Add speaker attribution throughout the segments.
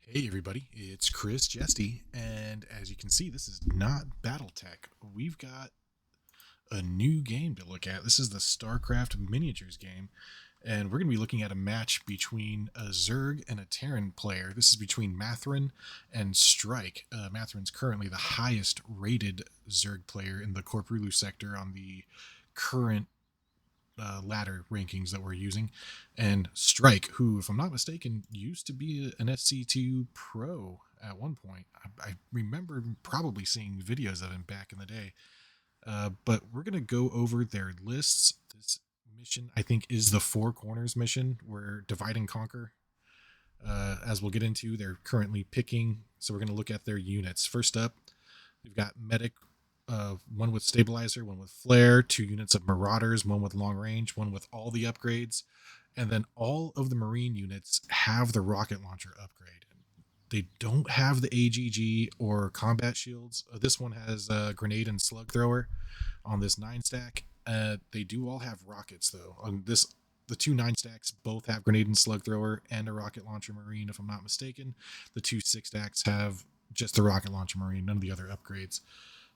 Speaker 1: Hey everybody, it's Chris Jesty, and as you can see, this is not Battletech. We've got a new game to look at. This is the StarCraft Miniatures game, and we're going to be looking at a match between a Zerg and a Terran player. This is between Mathrin and Strike. Mathrin's currently the highest rated Zerg player in the Corpuru sector on the current ladder rankings that we're using, and Strike, who, if I'm not mistaken, used to be an SC2 pro at one point. I remember probably seeing videos of him back in the day. But we're going to go over their lists. This mission, I think, is the Four Corners mission where divide and conquer. As we'll get into, they're currently picking. So we're going to look at their units. First up, we've got Medic, one with stabilizer, one with flare, two units of marauders, one with long range, one with all the upgrades, and then all of the marine units have the rocket launcher upgrade. They don't have the AGG or combat shields. This one has a grenade and slug thrower on this 9 stack. They do all have rockets though. On this, the two 9 stacks both have grenade and slug thrower and a rocket launcher marine, if I'm not mistaken. The two 6 stacks have just the rocket launcher marine, none of the other upgrades.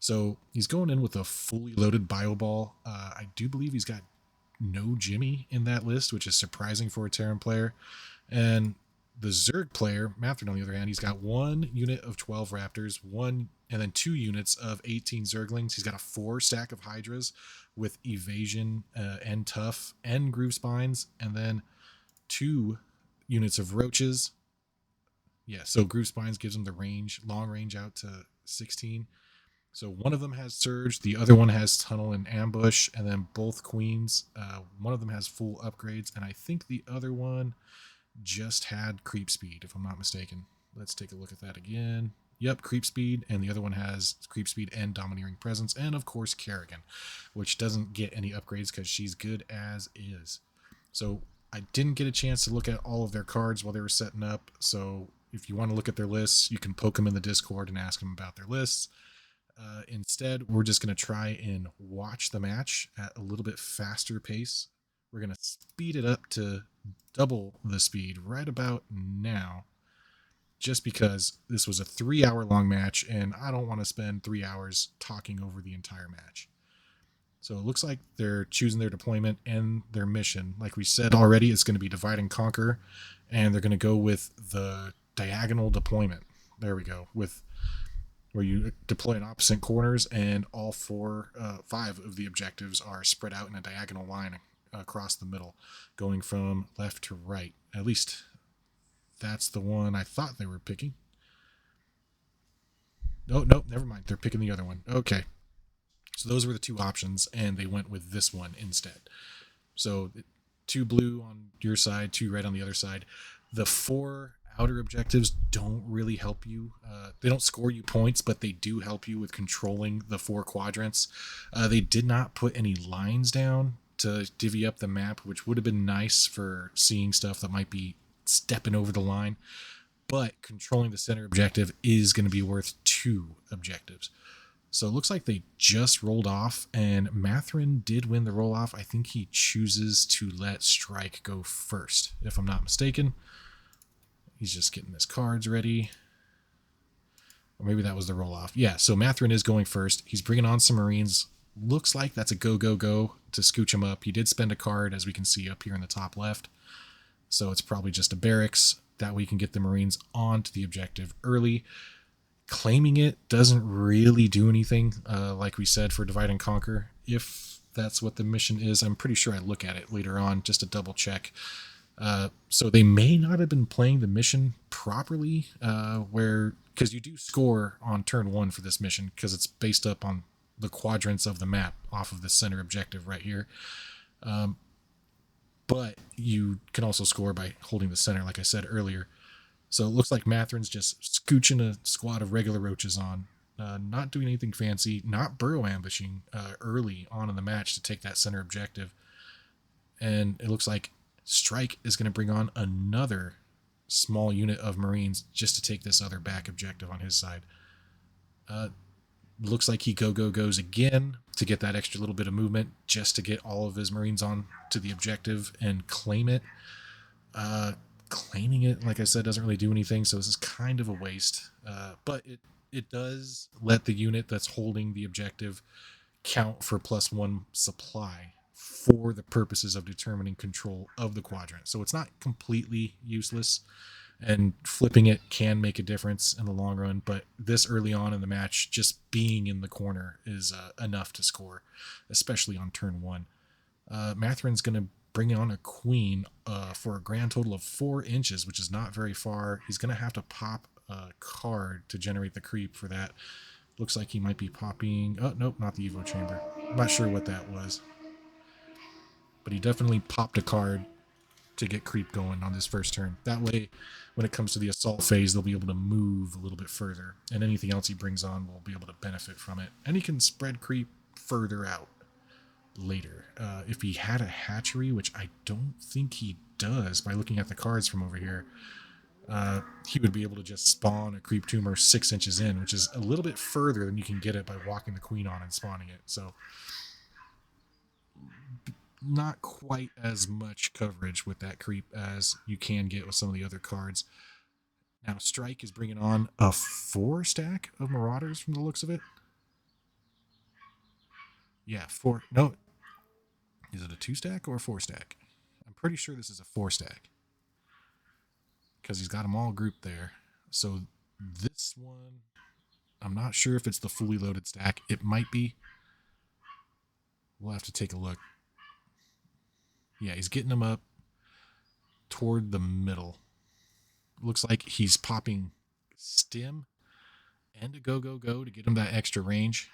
Speaker 1: So he's going in with a fully loaded bio ball. I do believe he's got no Jimmy in that list, which is surprising for a Terran player. And the Zerg player, Mathrin, on the other hand, he's got one unit of 12 Raptors, and then 2 units of 18 Zerglings. He's got a 4 stack of Hydras with evasion and tough and groove spines, and then 2 units of Roaches. Yeah, so groove spines gives him the range, long range out to 16. So one of them has Surge, the other one has Tunnel and Ambush, and then both Queens. One of them has full upgrades, and I think the other one just had Creep Speed, if I'm not mistaken. Let's take a look at that again. Yep, Creep Speed, and the other one has Creep Speed and Domineering Presence, and of course Kerrigan, which doesn't get any upgrades because she's good as is. So I didn't get a chance to look at all of their cards while they were setting up, so if you want to look at their lists, you can poke them in the Discord and ask them about their lists. Instead, we're just going to try and watch the match at a little bit faster pace. We're going to speed it up to double the speed right about now, just because this was a 3-hour long match and I don't want to spend 3 hours talking over the entire match. So it looks like they're choosing their deployment and their mission. Like we said already, it's going to be divide and conquer, and they're going to go with the diagonal deployment. There we go, with where you deploy in opposite corners, and all 5 of the objectives are spread out in a diagonal line across the middle, going from left to right. At least that's the one I thought they were picking. Oh, no, never mind. They're picking the other one. Okay. So those were the 2 options, and they went with this one instead. So 2 blue on your side, 2 red on the other side. The 4 outer objectives don't really help you. They don't score you points, but they do help you with controlling the 4 quadrants. They did not put any lines down to divvy up the map, which would have been nice for seeing stuff that might be stepping over the line. But controlling the center objective is going to be worth 2 objectives. So it looks like they just rolled off, and Mathrin did win the roll off. I think he chooses to let Strike go first, if I'm not mistaken. He's just getting his cards ready. Or maybe that was the roll off. Yeah, so Mathrin is going first. He's bringing on some Marines. Looks like that's a go, go, go to scooch him up. He did spend a card, as we can see up here in the top left. So it's probably just a barracks. That way you can get the Marines onto the objective early. Claiming it doesn't really do anything, like we said, for divide and conquer. If that's what the mission is, I'm pretty sure I look at it later on just to double check. So they may not have been playing the mission properly, because you do score on turn 1 for this mission, because it's based up on the quadrants of the map off of the center objective right here. But you can also score by holding the center, like I said earlier. So it looks like Mathrin's just scooching a squad of regular roaches on, not doing anything fancy, not burrow ambushing early on in the match to take that center objective. And it looks like Strike is going to bring on another small unit of Marines just to take this other back objective on his side. Looks like he goes again to get that extra little bit of movement, just to get all of his Marines on to the objective and claim it. claiming it, like I said, doesn't really do anything, so this is kind of a waste. But it does let the unit that's holding the objective count for +1 supply for the purposes of determining control of the quadrant. So it's not completely useless, and flipping it can make a difference in the long run, but this early on in the match, just being in the corner is enough to score, especially on turn 1. Mathrin's going to bring on a queen for a grand total of 4 inches, which is not very far. He's going to have to pop a card to generate the creep for that. Looks like he might be popping... Oh, nope, not the Evo Chamber. I'm not sure what that was. But he definitely popped a card to get creep going on this first turn. That way, when it comes to the assault phase, they'll be able to move a little bit further. And anything else he brings on will be able to benefit from it. And he can spread creep further out later. If he had a hatchery, which I don't think he does by looking at the cards from over here, he would be able to just spawn a creep tumor 6 inches in, which is a little bit further than you can get it by walking the queen on and spawning it. So not quite as much coverage with that creep as you can get with some of the other cards. Now Strike is bringing on a 4 stack of Marauders from the looks of it. Yeah, 4. No, is it a 2 stack or a 4 stack? I'm pretty sure this is a 4 stack, because he's got them all grouped there. So this one, I'm not sure if it's the fully loaded stack. It might be. We'll have to take a look. Yeah, he's getting them up toward the middle. Looks like he's popping Stim and a Go to get him that extra range.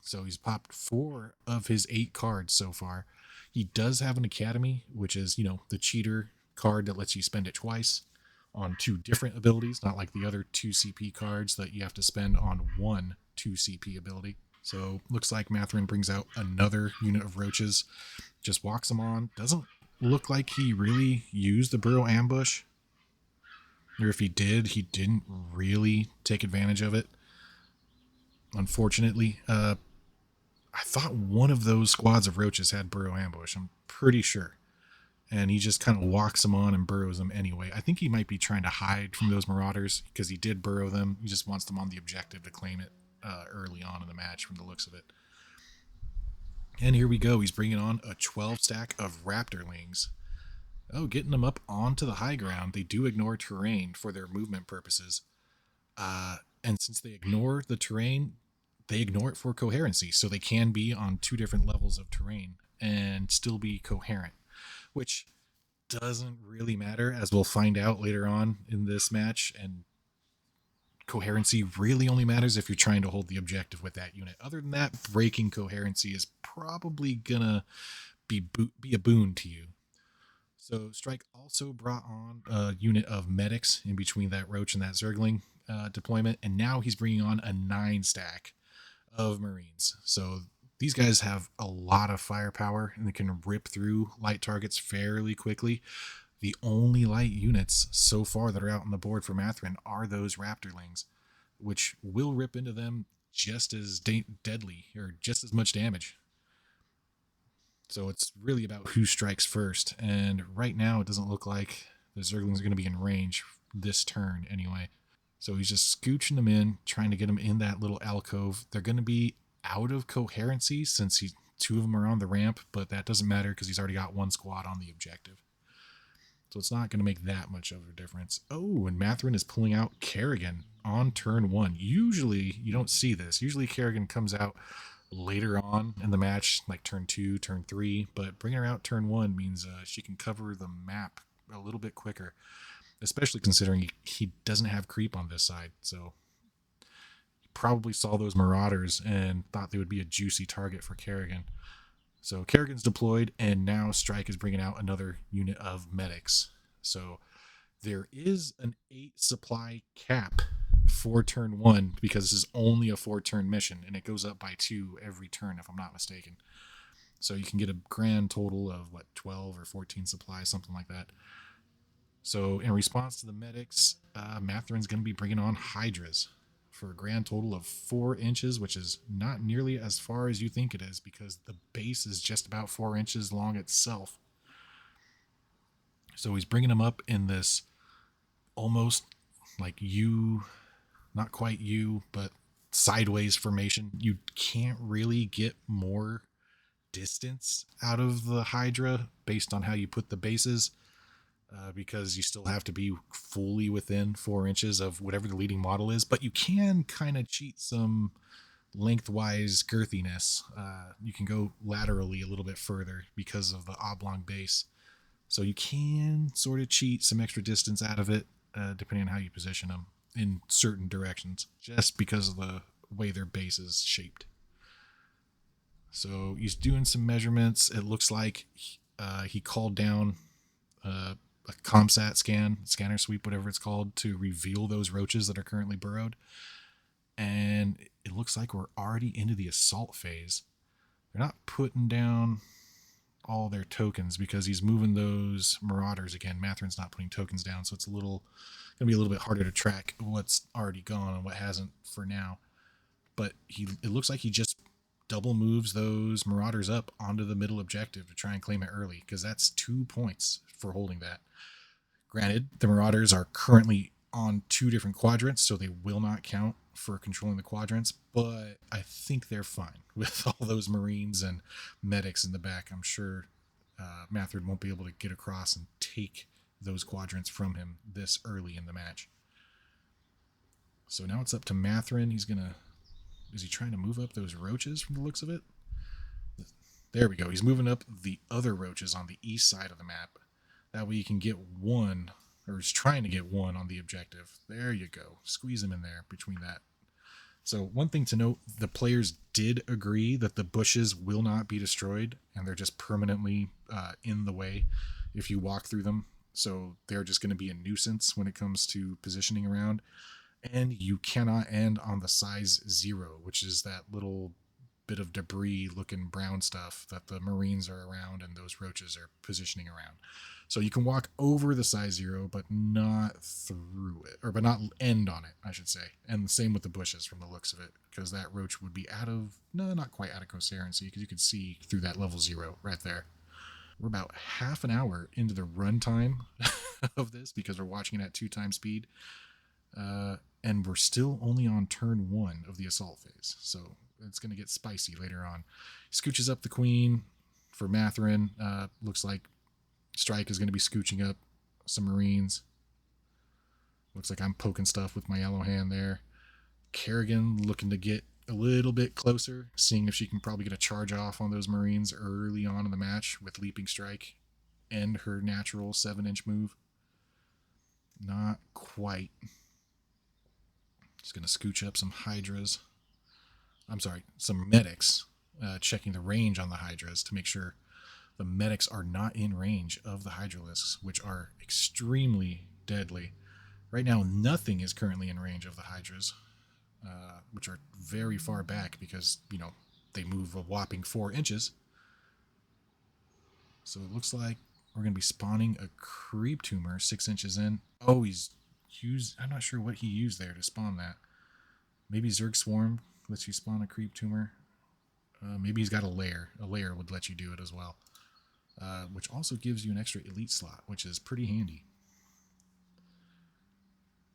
Speaker 1: So he's popped 4 of his 8 cards so far. He does have an Academy, which is, the cheater card that lets you spend it twice on 2 different abilities, not like the other 2 CP cards that you have to spend on 1 2 CP ability. So looks like Mathrin brings out another unit of roaches, just walks them on. Doesn't look like he really used the burrow ambush, or if he did, he didn't really take advantage of it, unfortunately. I thought one of those squads of roaches had burrow ambush, I'm pretty sure. And he just kind of walks them on and burrows them anyway. I think he might be trying to hide from those marauders because he did burrow them. He just wants them on the objective to claim it early on in the match from the looks of it. And here we go. He's bringing on a 12 stack of raptorlings. Oh, getting them up onto the high ground. They do ignore terrain for their movement purposes. And since they ignore the terrain, they ignore it for coherency. So they can be on 2 different levels of terrain and still be coherent, which doesn't really matter, as we'll find out later on in this match. And coherency really only matters if you're trying to hold the objective with that unit. Other than that, breaking coherency is probably gonna be a boon to you. So Strike also brought on a unit of medics in between that roach and that zergling deployment, and now he's bringing on a 9 stack of marines. So these guys have a lot of firepower and they can rip through light targets fairly quickly. The only light units so far that are out on the board for Mathrin are those raptorlings, which will rip into them just as deadly, or just as much damage. So it's really about who strikes first. And right now it doesn't look like the zerglings are going to be in range this turn anyway. So he's just scooching them in, trying to get them in that little alcove. They're going to be out of coherency since 2 of them are on the ramp, but that doesn't matter because he's already got 1 squad on the objective. So it's not going to make that much of a difference. Oh, and Mathrin is pulling out Kerrigan on turn 1. Usually you don't see this. Usually Kerrigan comes out later on in the match, like turn 2, turn 3, but bringing her out turn 1 means she can cover the map a little bit quicker, especially considering he doesn't have creep on this side. So he probably saw those marauders and thought they would be a juicy target for Kerrigan. So Kerrigan's deployed, and now Strike is bringing out another unit of medics. So there is an 8 supply cap for turn 1 because this is only a 4-turn mission, and it goes up by 2 every turn if I'm not mistaken. So you can get a grand total of 12 or 14 supplies, something like that. So in response to the medics, Mathrin's going to be bringing on hydras for a grand total of 4 inches, which is not nearly as far as you think it is because the base is just about 4 inches long itself. So he's bringing them up in this almost like U, not quite U, but sideways formation. You can't really get more distance out of the Hydra based on how you put the bases, because you still have to be fully within 4 inches of whatever the leading model is. But you can kind of cheat some lengthwise girthiness. You can go laterally a little bit further because of the oblong base. So you can sort of cheat some extra distance out of it, depending on how you position them in certain directions, just because of the way their base is shaped. So he's doing some measurements. It looks like he called down a ComSat scanner sweep, whatever it's called, to reveal those roaches that are currently burrowed. And it looks like we're already into the assault phase. They're not putting down all their tokens because he's moving those marauders again. Mathrin's not putting tokens down, so it's gonna be a little bit harder to track what's already gone and what hasn't for now. But it looks like he just double moves those marauders up onto the middle objective to try and claim it early, because that's 2 points for holding that. Granted, the marauders are currently on 2 different quadrants, so they will not count for controlling the quadrants, but I think they're fine with all those marines and medics in the back. I'm sure Mathrin won't be able to get across and take those quadrants from him this early in the match. So now it's up to Mathrin. Is he trying to move up those roaches from the looks of it? There we go. He's moving up the other roaches on the east side of the map. That way you can get one, or is trying to get one on the objective. There you go. Squeeze him in there between that. So one thing to note, the players did agree that the bushes will not be destroyed, and they're just permanently in the way if you walk through them. So they're just going to be a nuisance when it comes to positioning around. And you cannot end on the size 0, which is that little bit of debris looking brown stuff that the marines are around and those roaches are positioning around. So you can walk over the size 0, but not through it, but not end on it, I should say. And the same with the bushes from the looks of it, because that roach would be not quite out of coherency, because you can see through that level 0 right there. We're about half an hour into the runtime of this because we're watching it at 2 times speed. And we're still only on turn 1 of the assault phase, so it's going to get spicy later on. Scooches up the queen for Mathrin. Looks like Strike is going to be scooching up some marines. Looks like I'm poking stuff with my yellow hand there. Kerrigan looking to get a little bit closer, seeing if she can probably get a charge off on those marines early on in the match with Leaping Strike and her natural 7-inch move. Not quite. Just going to scooch up some hydras. Some medics, checking the range on the hydras to make sure the medics are not in range of the hydralisks, which are extremely deadly. Right now, nothing is currently in range of the hydras, which are very far back because, they move a whopping 4 inches. So it looks like we're going to be spawning a creep tumor 6 inches in. Oh, I'm not sure what he used there to spawn that. Maybe Zerg Swarm lets you spawn a creep tumor. Maybe he's got a lair. A lair would let you do it as well. Which also gives you an extra elite slot, which is pretty handy.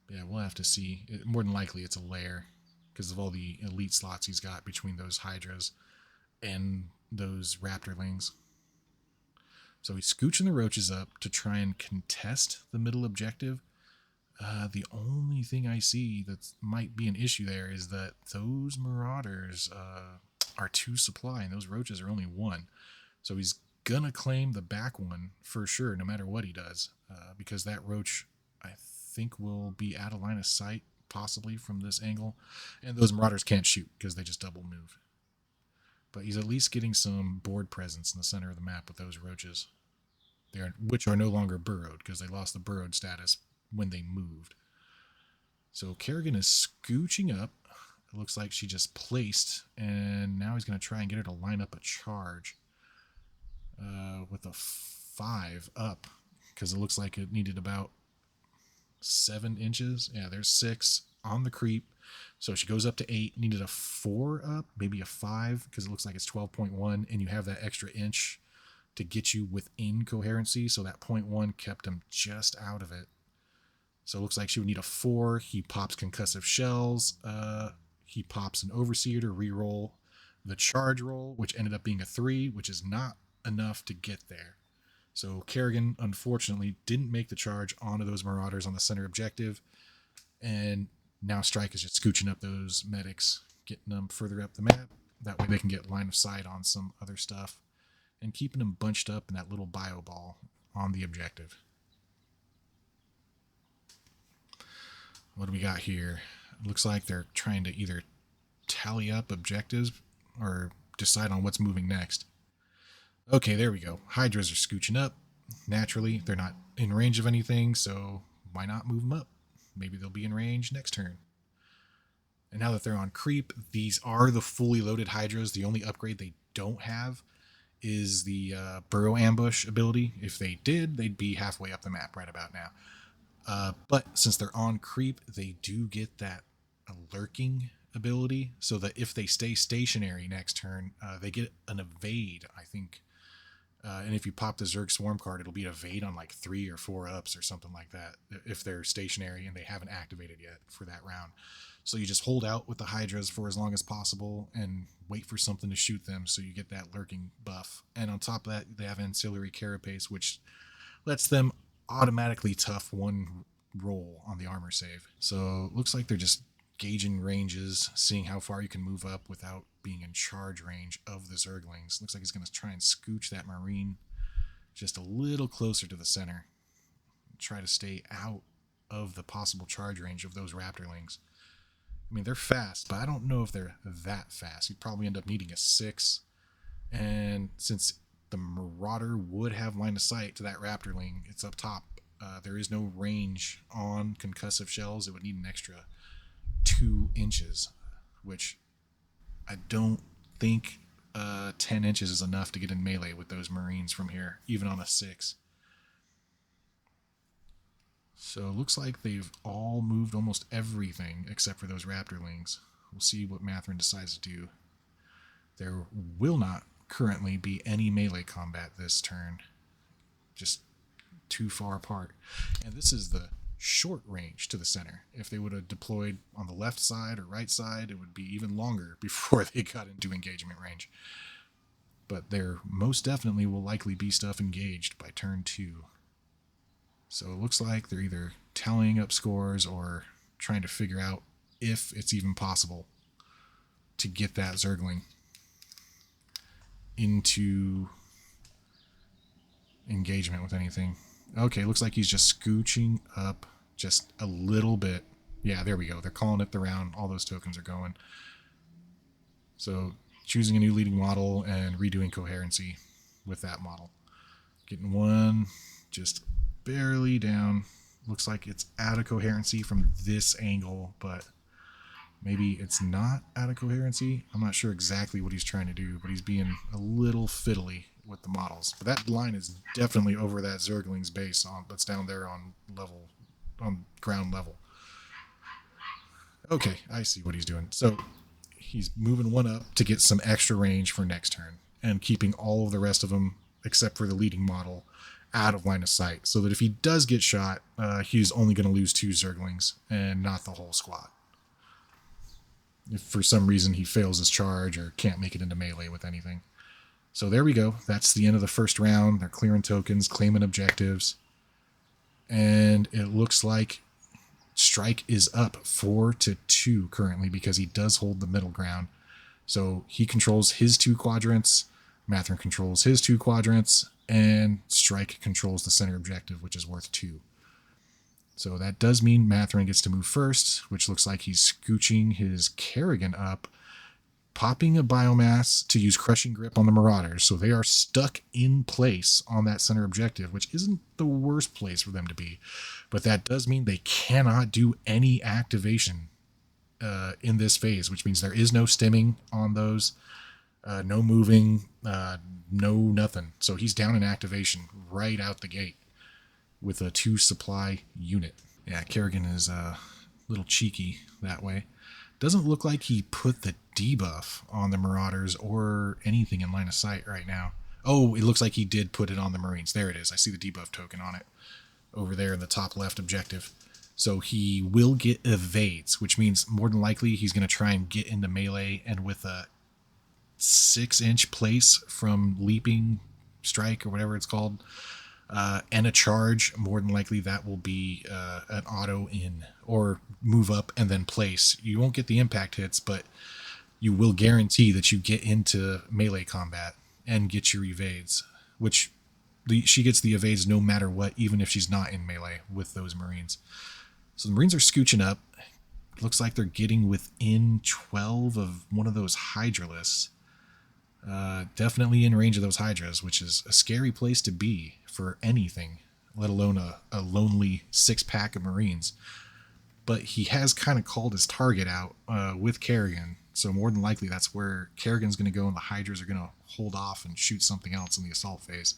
Speaker 1: Yeah, we'll have to see. More than likely it's a lair because of all the elite slots he's got between those hydras and those raptorlings. So he's scooching the roaches up to try and contest the middle objective. The only thing I see that might be an issue there is that those marauders are 2 supply and those roaches are only 1. So he's gonna claim the back one for sure, no matter what he does, because that roach, I think, will be out of line of sight, possibly from this angle, and those marauders can't shoot because they just double move. But he's at least getting some board presence in the center of the map with those roaches, which are no longer burrowed because they lost the burrowed status when they moved. So Kerrigan is scooching up. It looks like she just placed, and now he's going to try and get her to line up a charge with a 5 up, because it looks like it needed about 7 inches. Yeah, there's 6 on the creep. So she goes up to 8, needed a 4 up, maybe a 5, because it looks like it's 12.1, and you have that extra inch to get you within coherency, so that 0.1 kept him just out of it. So it looks like she would need a 4. He pops concussive shells. He pops an overseer to reroll the charge roll, which ended up being a 3, which is not enough to get there. So Kerrigan, unfortunately, didn't make the charge onto those Marauders on the center objective. And now Strike is just scooching up those medics, getting them further up the map. That way they can get line of sight on some other stuff and keeping them bunched up in that little bio ball on the objective. What do we got here? It looks like they're trying to either tally up objectives or decide on what's moving next. Okay, there we go. Hydras are scooching up. Naturally, they're not in range of anything, so why not move them up? Maybe they'll be in range next turn. And now that they're on creep, these are the fully loaded Hydras. The only upgrade they don't have is the burrow ambush ability. If they did, they'd be halfway up the map right about now. But since they're on creep, they do get that lurking ability, so that if they stay stationary next turn, they get an evade, I think. And if you pop the Zerg Swarm card, it'll be evade on like 3 or 4 ups or something like that if they're stationary and they haven't activated yet for that round. So you just hold out with the Hydras for as long as possible and wait for something to shoot them so you get that lurking buff. And on top of that, they have Ancillary Carapace, which lets them automatically tough 1 roll on the armor save. So it looks like they're just gauging ranges, seeing how far you can move up without being in charge range of the Zerglings. Looks like he's going to try and scooch that Marine just a little closer to the center. Try to stay out of the possible charge range of those Raptorlings. I mean, they're fast, but I don't know if they're that fast. You'd probably end up needing a 6. And since the Marauder would have line of sight to that Raptorling, it's up top. There is no range on concussive shells. It would need an extra 2 inches, which I don't think 10 inches is enough to get in melee with those Marines from here, even on a 6. So it looks like they've all moved almost everything except for those Raptorlings. We'll see what Mathrin decides to do. There will not currently be any melee combat this turn. Just too far apart. And this is the short range to the center. If they would have deployed on the left side or right side, it would be even longer before they got into engagement range. But there most definitely will likely be stuff engaged by turn 2. So it looks like they're either tallying up scores or trying to figure out if it's even possible to get that Zergling into engagement with anything. Okay, looks like he's just scooching up just a little bit. Yeah, there we go. They're calling it the round. All those tokens are going. So choosing a new leading model and redoing coherency with that model. Getting one just barely down. Looks like it's out of coherency from this angle, but maybe it's not out of coherency. I'm not sure exactly what he's trying to do, but he's being a little fiddly with the models. But that line is definitely over that Zergling's base that's down there on ground level. Okay, I see what he's doing. So he's moving one up to get some extra range for next turn and keeping all of the rest of them, except for the leading model, out of line of sight, so that if he does get shot, he's only going to lose 2 Zerglings and not the whole squad. If for some reason he fails his charge or can't make it into melee with anything. So there we go. That's the end of the first round. They're clearing tokens, claiming objectives. And it looks like Strike is up 4-2 currently because he does hold the middle ground. So he controls his 2 quadrants, Mathrin controls his 2 quadrants, and Strike controls the center objective, which is worth 2. So that does mean Mathrin gets to move first, which looks like he's scooching his Kerrigan up, popping a biomass to use Crushing Grip on the Marauders, so they are stuck in place on that center objective, which isn't the worst place for them to be. But that does mean they cannot do any activation in this phase, which means there is no stimming on those, no moving, no nothing. So he's down in activation right out the gate with a 2 supply unit. Yeah, Kerrigan is a little cheeky that way. Doesn't look like he put the debuff on the Marauders or anything in line of sight right now. Oh, it looks like he did put it on the Marines. There it is. I see the debuff token on it over there in the top left objective. So he will get evades, which means more than likely he's going to try and get into melee, and with a 6-inch place from leaping strike or whatever it's called, and a charge, more than likely that will be an auto in or move up and then place. You won't get the impact hits, but you will guarantee that you get into melee combat and get your evades, which she gets the evades no matter what, even if she's not in melee with those Marines. So the Marines are scooching up. Looks like they're getting within 12 of one of those Hydralisks. Definitely in range of those Hydras, which is a scary place to be for anything, let alone a lonely 6-pack of Marines. But he has kind of called his target out with Kerrigan, so more than likely that's where Kerrigan's going to go and the Hydras are going to hold off and shoot something else in the assault phase.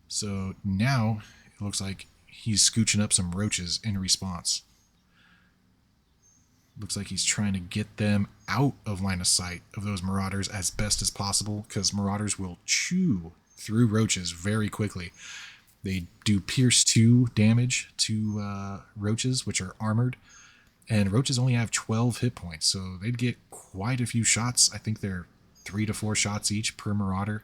Speaker 1: So now it looks like he's scooching up some roaches in response. Looks like he's trying to get them out of line of sight of those Marauders as best as possible, because Marauders will chew through roaches very quickly. They do pierce 2 damage to roaches, which are armored, and roaches only have 12 hit points, so they'd get quite a few shots. I think they're 3 to 4 shots each per Marauder.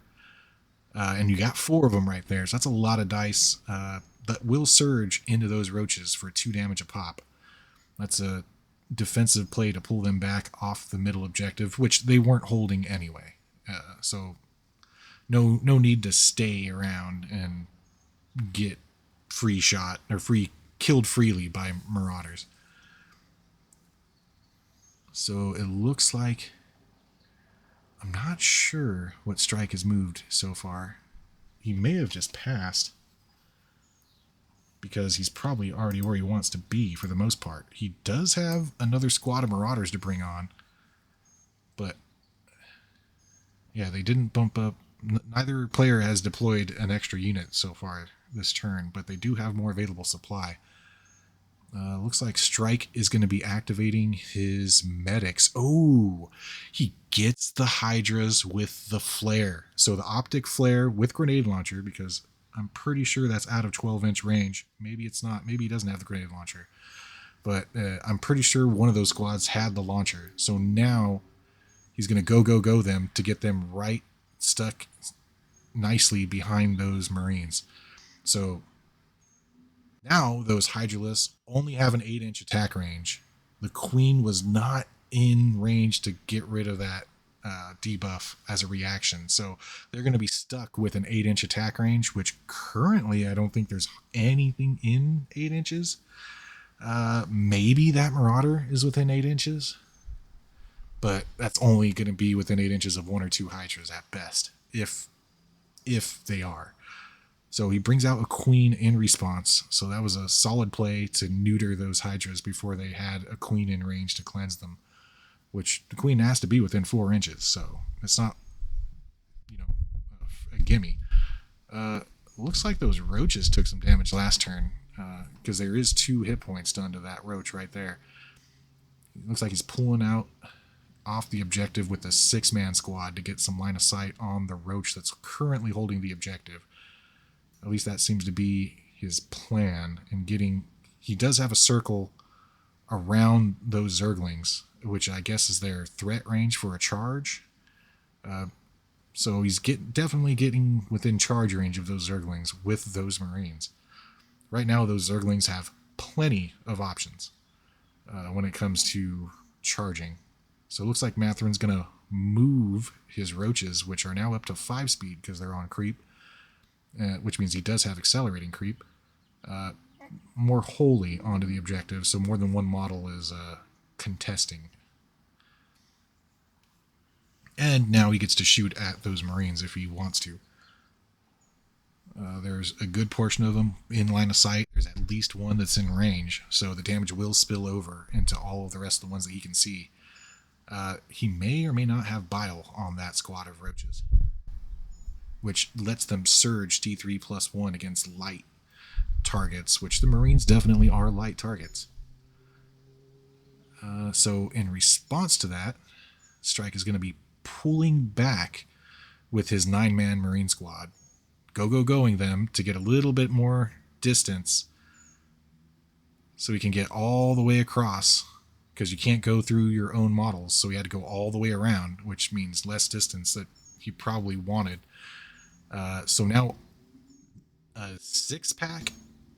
Speaker 1: And you got 4 of them right there, so that's a lot of dice, but will surge into those roaches for 2 damage a pop. That's a defensive play to pull them back off the middle objective, which they weren't holding anyway. So no need to stay around and get free shot or killed freely by Marauders. So it looks like, I'm not sure what strike has moved so far. He may have just passed, because he's probably already where he wants to be for the most part. He does have another squad of Marauders to bring on, but yeah, they didn't bump up. Neither player has deployed an extra unit so far this turn, but they do have more available supply. Looks like Strike is going to be activating his medics. Oh, he gets the Hydras with the flare. So the optic flare with grenade launcher, because I'm pretty sure that's out of 12-inch range. Maybe it's not. Maybe he doesn't have the grenade launcher. But I'm pretty sure one of those squads had the launcher. So now he's going to go them to get them right stuck nicely behind those Marines. So now those Hydralisks only have an 8-inch attack range. The Queen was not in range to get rid of that debuff as a reaction. So they're going to be stuck with an 8-inch attack range, which currently I don't think there's anything in 8 inches. Maybe that Marauder is within 8 inches, but that's only going to be within 8 inches of 1 or 2 Hydras at best, if they are. So he brings out a Queen in response. So that was a solid play to neuter those Hydras before they had a Queen in range to cleanse them, which the Queen has to be within 4 inches. So it's not, a gimme. Looks like those roaches took some damage last turn, because there is 2 hit points done to that roach right there. It looks like he's pulling out off the objective with a 6-man squad to get some line of sight on the roach that's currently holding the objective. At least that seems to be his plan. And he does have a circle around those Zerglings, which I guess is their threat range for a charge. So he's definitely getting within charge range of those Zerglings with those Marines. Right now, those Zerglings have plenty of options when it comes to charging. So it looks like Mathrin's going to move his roaches, which are now up to 5 speed because they're on creep, which means he does have accelerating creep, more wholly onto the objective, so more than one model is contesting. And now he gets to shoot at those Marines if he wants to. There's a good portion of them in line of sight. There's at least one that's in range, so the damage will spill over into all of the rest of the ones that he can see. He may or may not have bile on that squad of roaches, which lets them surge T3 plus 1 against light targets, which the Marines definitely are light targets. So in response to that, Strike is going to be pulling back with his 9-man Marine squad, going them to get a little bit more distance so he can get all the way across, because you can't go through your own models, so he had to go all the way around, which means less distance that he probably wanted. So now a 6-pack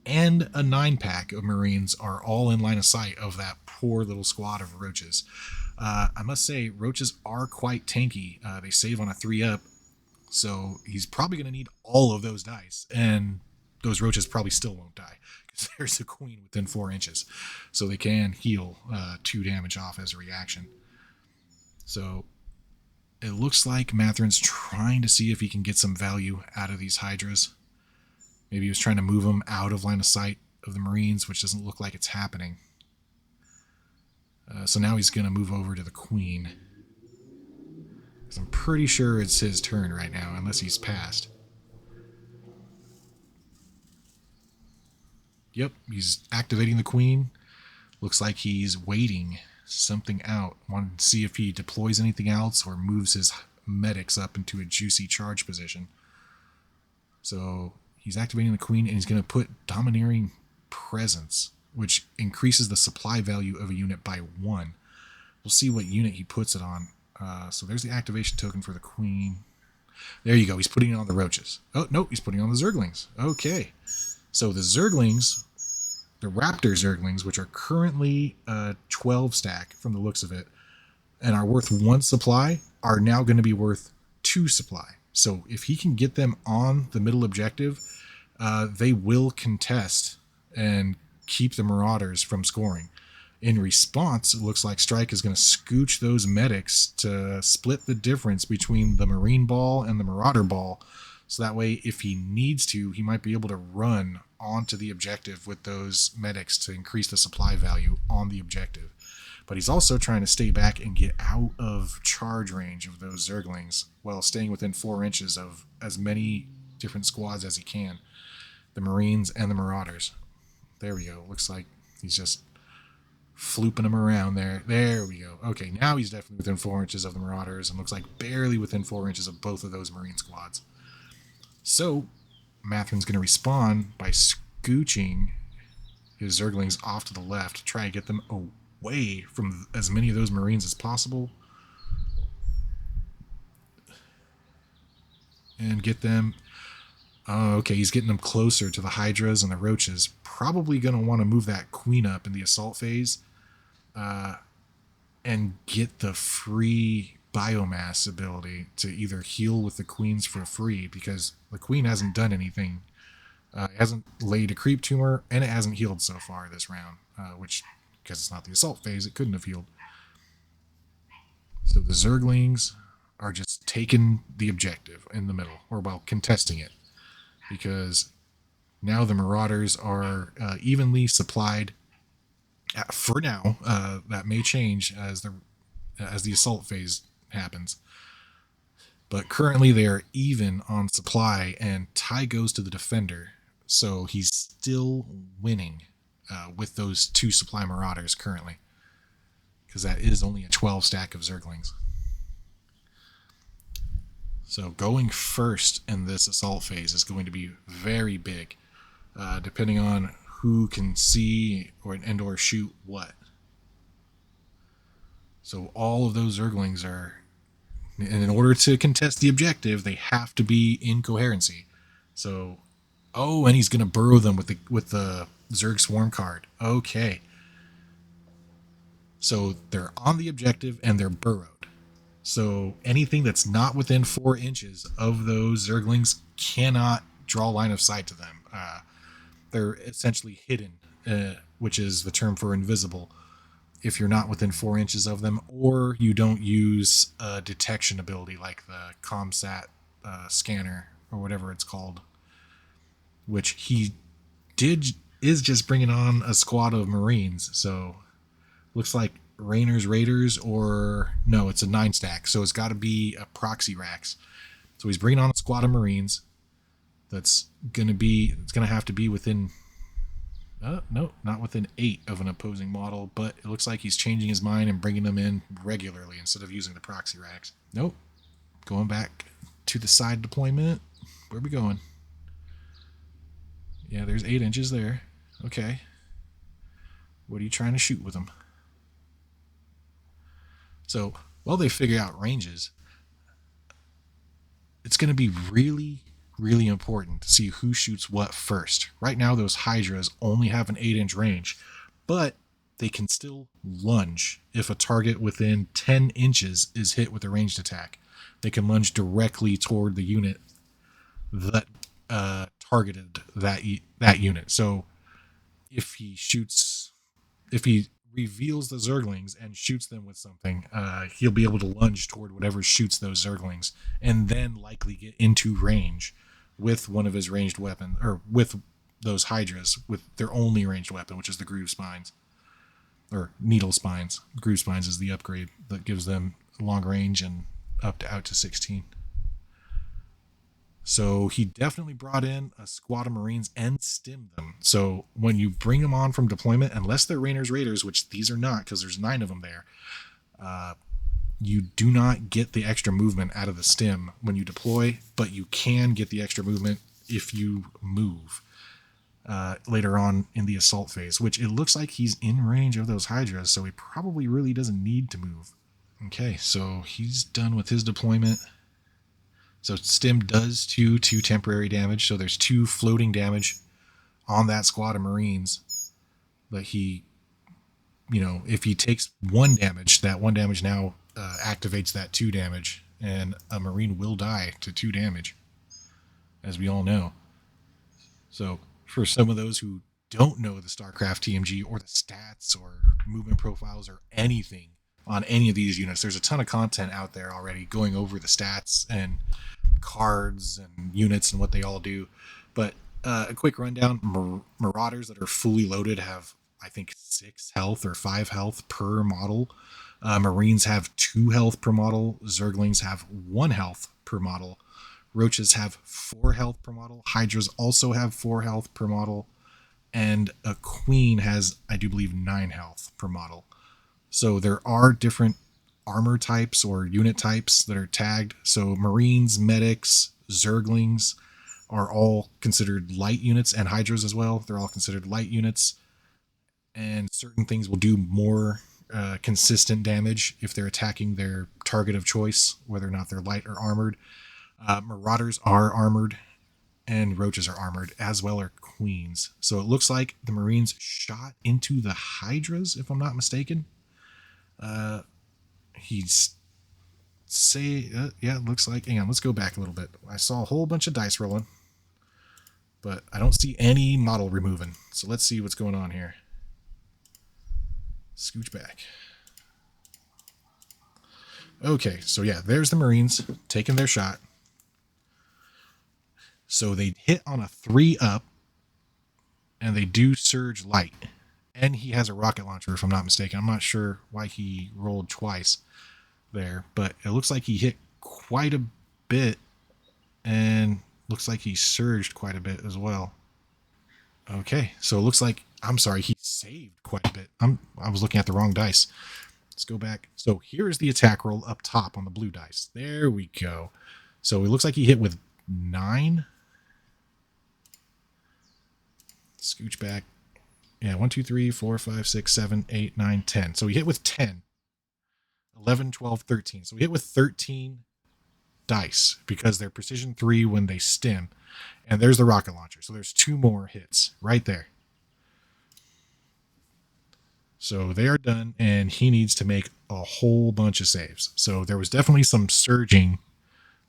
Speaker 1: and a 9-pack of Marines are all in line of sight of that poor little squad of roaches. I must say, roaches are quite tanky. They save on a 3-up, so he's probably going to need all of those dice, and those roaches probably still won't die, because there's a queen within 4 inches, so they can heal 2 damage off as a reaction. So it looks like Mathrin's trying to see if he can get some value out of these Hydras. Maybe he was trying to move them out of line of sight of the Marines, which doesn't look like it's happening. So now he's going to move over to the Queen. Because I'm pretty sure it's his turn right now, unless he's passed. Yep, he's activating the Queen. Looks like he's waiting something out. Wanting to see if he deploys anything else or moves his medics up into a juicy charge position. So he's activating the Queen, and he's going to put Domineering Presence, which increases the supply value of a unit by 1. We'll see what unit he puts it on. So there's the activation token for the Queen. There you go. He's putting it on the roaches. Oh, no, he's putting it on the Zerglings. Okay. So the Zerglings, the Raptor Zerglings, which are currently 12 stack from the looks of it, and are worth 1 supply, are now going to be worth 2 supply. So if he can get them on the middle objective, they will contest and keep the Marauders from scoring. In response, it looks like Strike is going to scooch those medics to split the difference between the Marine ball and the Marauder ball. So that way, if he needs to, he might be able to run onto the objective with those medics to increase the supply value on the objective. But he's also trying to stay back and get out of charge range of those Zerglings while staying within 4 inches of as many different squads as he can. The Marines and the Marauders. There we go. Looks like he's just flooping them around there. There we go. Okay, now he's definitely within 4 inches of the Marauders, and looks like barely within 4 inches of both of those Marine squads. So Mathrin's going to respond by scooching his Zerglings off to the left to try and get them away from as many of those Marines as possible. And get them... okay, he's getting them closer to the Hydras and the Roaches. Probably going to want to move that Queen up in the assault phase and get the free biomass ability to either heal with the Queens for free, because the Queen hasn't done anything. It hasn't laid a creep tumor, and it hasn't healed so far this round, which, because it's not the assault phase, it couldn't have healed. So the Zerglings are just taking the objective in the middle, or well, contesting it, because now the Marauders are evenly supplied. For now, that may change as the assault phase happens. But currently they are even on supply, and tie goes to the defender. So he's still winning with those 2 supply Marauders currently, because that is only a 12 stack of Zerglings. So going first in this assault phase is going to be very big, depending on who can see or shoot what. So all of those Zerglings are, and in order to contest the objective, they have to be in coherency. So, and he's going to burrow them with the Zerg Swarm card. Okay. So they're on the objective and they're burrowed. So anything that's not within 4 inches of those Zerglings cannot draw line of sight to them. They're essentially hidden, which is the term for invisible, if you're not within 4 inches of them, or you don't use a detection ability like the ComSat scanner or whatever it's called, which he is just bringing on a squad of Marines. So looks like Rainer's Raiders, or no, it's a 9 stack, so it's got to be a proxy racks. So he's bringing on a squad of Marines. It's gonna have to be within no, not within 8 of an opposing model, but it looks like he's changing his mind and bringing them in regularly instead of using the proxy racks. Nope, going back to the side deployment. Where are we going? Yeah, there's 8 inches there. Okay. What are you trying to shoot with them? So while they figure out ranges, it's going to be really, really important to see who shoots what first. Right now, those Hydras only have an 8-inch range, but they can still lunge if a target within 10 inches is hit with a ranged attack. They can lunge directly toward the unit that targeted that unit. So if he reveals the Zerglings and shoots them with something, he'll be able to lunge toward whatever shoots those Zerglings, and then likely get into range with one of his ranged weapons, or with those Hydras with their only ranged weapon, which is the Groove Spines or Needle Spines. Groove Spines is the upgrade that gives them long range and out to 16. So he definitely brought in a squad of Marines and stimmed them. So when you bring them on from deployment, unless they're Rainer's Raiders, which these are not because there's 9 of them there, you do not get the extra movement out of the stim when you deploy, but you can get the extra movement if you move later on in the assault phase, which it looks like he's in range of those Hydras, so he probably really doesn't need to move. Okay, so he's done with his deployment. So stim does 2 temporary damage. So there's 2 floating damage on that squad of Marines. But he, if he takes 1 damage, that 1 damage now activates that 2 damage. And a Marine will die to 2 damage, as we all know. So for some of those who don't know the StarCraft TMG or the stats or movement profiles or anything on any of these units, there's a ton of content out there already going over the stats and cards and units and what they all do. But a quick rundown: Marauders that are fully loaded have, I think, 6 health or 5 health per model. Marines have 2 health per model. Zerglings have 1 health per model. Roaches have 4 health per model. Hydras also have 4 health per model. And a Queen has, I do believe, 9 health per model. So there are different armor types or unit types that are tagged. So Marines, Medics, Zerglings are all considered light units, and Hydras as well. They're all considered light units. And certain things will do more consistent damage if they're attacking their target of choice, whether or not they're light or armored. Marauders are armored, and Roaches are armored, as well are Queens. So it looks like the Marines shot into the Hydras, if I'm not mistaken. Yeah, it looks like, hang on, let's go back a little bit. I saw a whole bunch of dice rolling, but I don't see any model removing. So let's see what's going on here. Scooch back. Okay, so yeah, there's the Marines taking their shot. So they hit on a 3-up, and they do surge light. And he has a rocket launcher, if I'm not mistaken. I'm not sure why he rolled twice there, but it looks like he hit quite a bit, and looks like he surged quite a bit as well. Okay, so it looks like, I'm sorry, he saved quite a bit. I was looking at the wrong dice. Let's go back. So here's the attack roll up top on the blue dice. There we go. So it looks like he hit with 9. Scooch back. Yeah, 1, 2, 3, 4, 5, 6, 7, 8, 9, 10. So he hit with 10. 11, 12, 13. So we hit with 13 dice because they're precision 3 when they stim. And there's the rocket launcher. So there's 2 more hits right there. So they are done, and he needs to make a whole bunch of saves. So there was definitely some surging.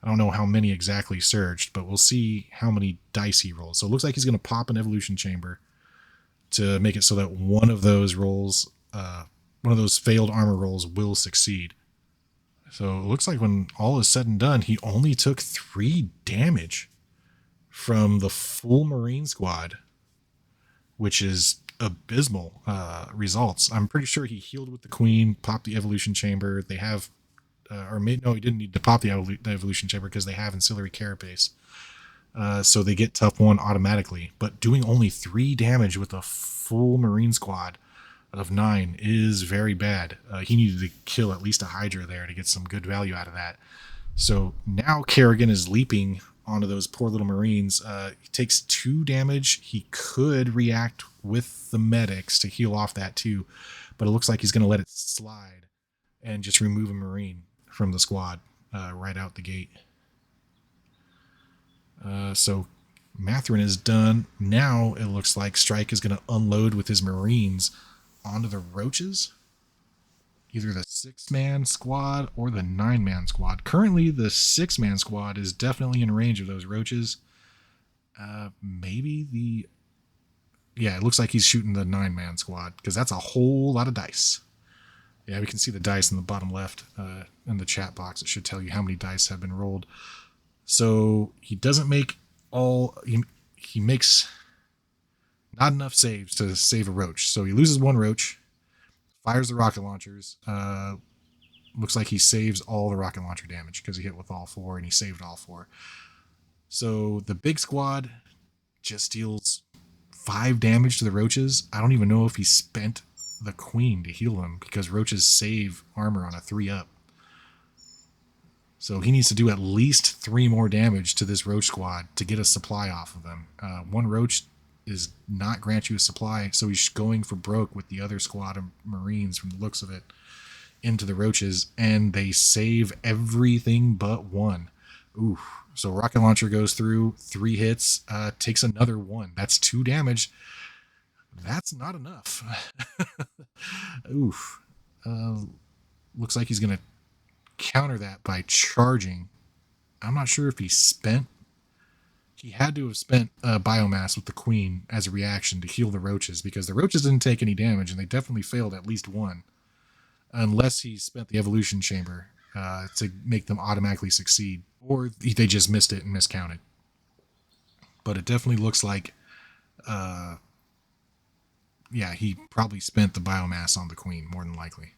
Speaker 1: I don't know how many exactly surged, but we'll see how many dice he rolls. So it looks like he's going to pop an evolution chamber to make it so that one of those rolls, one of those failed armor rolls will succeed. So it looks like when all is said and done, he only took 3 damage from the full Marine squad, which is abysmal results. I'm pretty sure he healed with the Queen, popped the evolution chamber. They have, he didn't need to pop the evolution chamber because they have ancillary carapace. So they get tough 1 automatically. But doing only 3 damage with a full Marine squad of 9 is very bad. He needed to kill at least a Hydra there to get some good value out of that. So now Kerrigan is leaping onto those poor little Marines. He takes 2 damage. He could react with the medics to heal off that too, but it looks like he's going to let it slide and just remove a Marine from the squad right out the gate. So Mathrin is done. Now it looks like Strike is going to unload with his Marines onto the Roaches. Either the 6-man squad or the 9-man squad. Currently, the 6-man squad is definitely in range of those Roaches. Maybe the... Yeah, it looks like he's shooting the 9-man squad, because that's a whole lot of dice. Yeah, we can see the dice in the bottom left in the chat box. It should tell you how many dice have been rolled. So he doesn't make all... He makes not enough saves to save a Roach. So he loses 1 Roach. Fires the rocket launchers. Looks like he saves all the rocket launcher damage because he hit with all 4 and he saved all 4. So the big squad just deals 5 damage to the Roaches. I don't even know if he spent the Queen to heal them because Roaches save armor on a 3-up. So he needs to do at least 3 more damage to this Roach squad to get a supply off of them. 1 Roach is not grant you a supply, so he's going for broke with the other squad of Marines from the looks of it into the Roaches, and they save everything but 1. Ooh, so rocket launcher goes through, 3 hits, takes another 1. That's 2 damage. That's not enough. Oof. Looks like he's going to counter that by charging. I'm not sure if he spent... He had to have spent biomass with the Queen as a reaction to heal the Roaches, because the Roaches didn't take any damage, and they definitely failed at least 1. Unless he spent the evolution chamber to make them automatically succeed. Or they just missed it and miscounted. But it definitely looks like... yeah, he probably spent the biomass on the Queen, more than likely.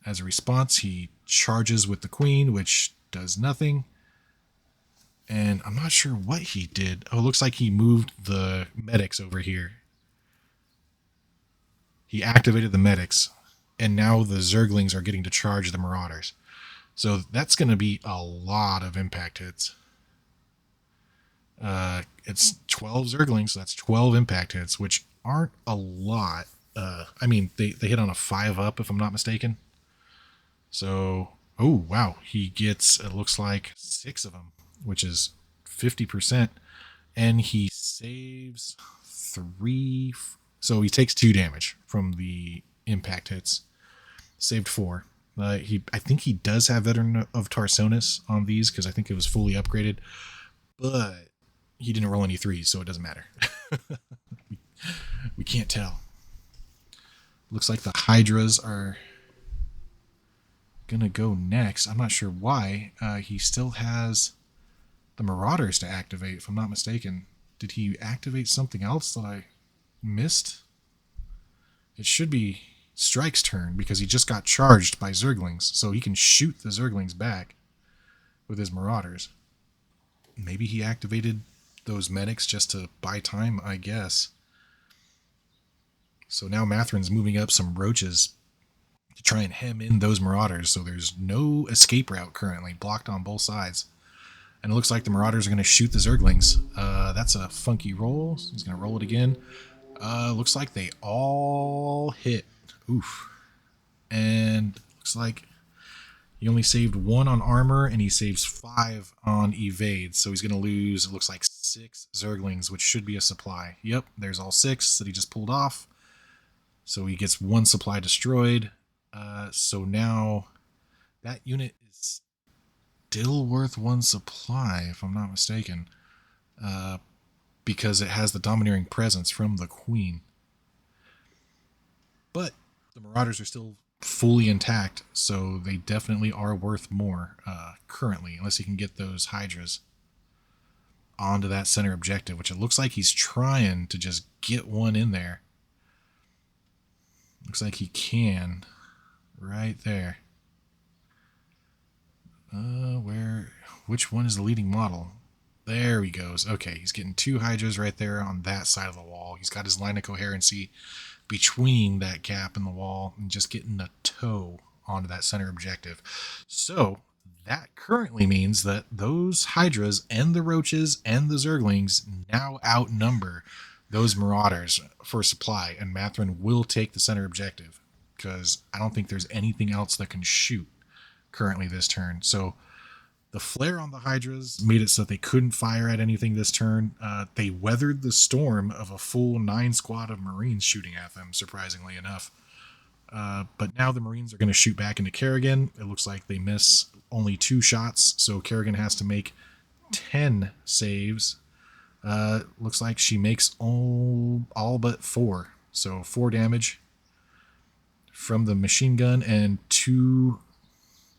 Speaker 1: As a response, he charges with the Queen, which does nothing. And I'm not sure what he did. Oh, it looks like he moved the medics over here. He activated the medics, and now the Zerglings are getting to charge the Marauders. So that's going to be a lot of impact hits. It's 12 Zerglings, so that's 12 impact hits, which aren't a lot. I mean, they hit on a 5-up, if I'm not mistaken. So, oh, wow. He gets, it looks like 6 of them, which is 50%, and he saves 3. So he takes 2 damage from the impact hits. Saved 4. I think he does have Veteran of Tarsonis on these because I think it was fully upgraded, but he didn't roll any 3s, so it doesn't matter. we can't tell. Looks like the Hydras are gonna go next. I'm not sure why. He still has the Marauders to activate, if I'm not mistaken. Did he activate something else that I missed? It should be Strike's turn because he just got charged by Zerglings, so he can shoot the Zerglings back with his Marauders. Maybe he activated those medics just to buy time, I guess. So now Mathrin's moving up some Roaches to try and hem in those Marauders, so there's no escape route currently, blocked on both sides. And it looks like the Marauders are going to shoot the Zerglings. That's a funky roll. He's going to roll it again. Looks like they all hit. Oof. And looks like he only saved 1 on armor, and he saves 5 on evade. So he's going to lose, it looks like 6 Zerglings, which should be a supply. Yep, there's all 6 that he just pulled off. So he gets 1 supply destroyed. So now that unit is still worth 1 supply, if I'm not mistaken, because it has the domineering presence from the Queen. But the Marauders are still fully intact, so they definitely are worth more currently, unless you can get those Hydras onto that center objective, which it looks like he's trying to just get 1 in there. Looks like he can. Right there. Which one is the leading model? There he goes. Okay, he's getting 2 Hydras right there on that side of the wall. He's got his line of coherency between that gap in the wall and just getting a toe onto that center objective. So That currently means that those Hydras and the Roaches and the Zerglings now outnumber those Marauders for supply, and Mathrin will take the center objective because I don't think there's anything else that can shoot currently this turn. So the flare on the Hydras made it so that they couldn't fire at anything this turn. They weathered the storm of a full 9 squad of Marines shooting at them, surprisingly enough. But now the Marines are going to shoot back into Kerrigan. It looks like they miss only 2 shots, so Kerrigan has to make 10 saves. Looks like she makes all but 4. So 4 damage from the machine gun and 2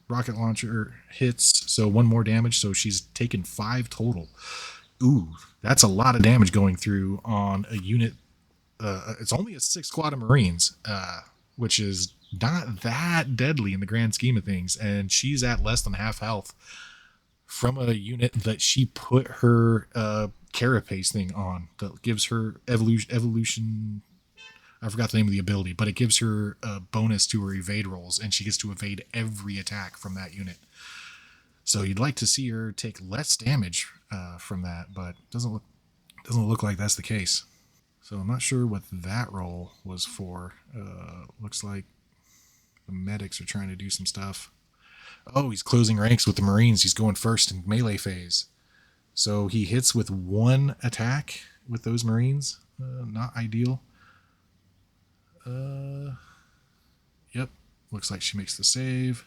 Speaker 1: rocket launcher hits, so 1 more damage. So she's taken 5 total. Ooh, that's a lot of damage going through on a unit. It's only a 6 squad of Marines, which is not that deadly in the grand scheme of things. And she's at less than half health from a unit that she put her carapace thing on that gives her evolution. I forgot the name of the ability, but it gives her a bonus to her evade rolls, and she gets to evade every attack from that unit. So you'd like to see her take less damage from that, but doesn't look like that's the case. So I'm not sure what that roll was for. Looks like the medics are trying to do some stuff. Oh, he's closing ranks with the Marines. He's going first in melee phase. So he hits with 1 attack with those Marines. Not ideal. Yep. Looks like she makes the save.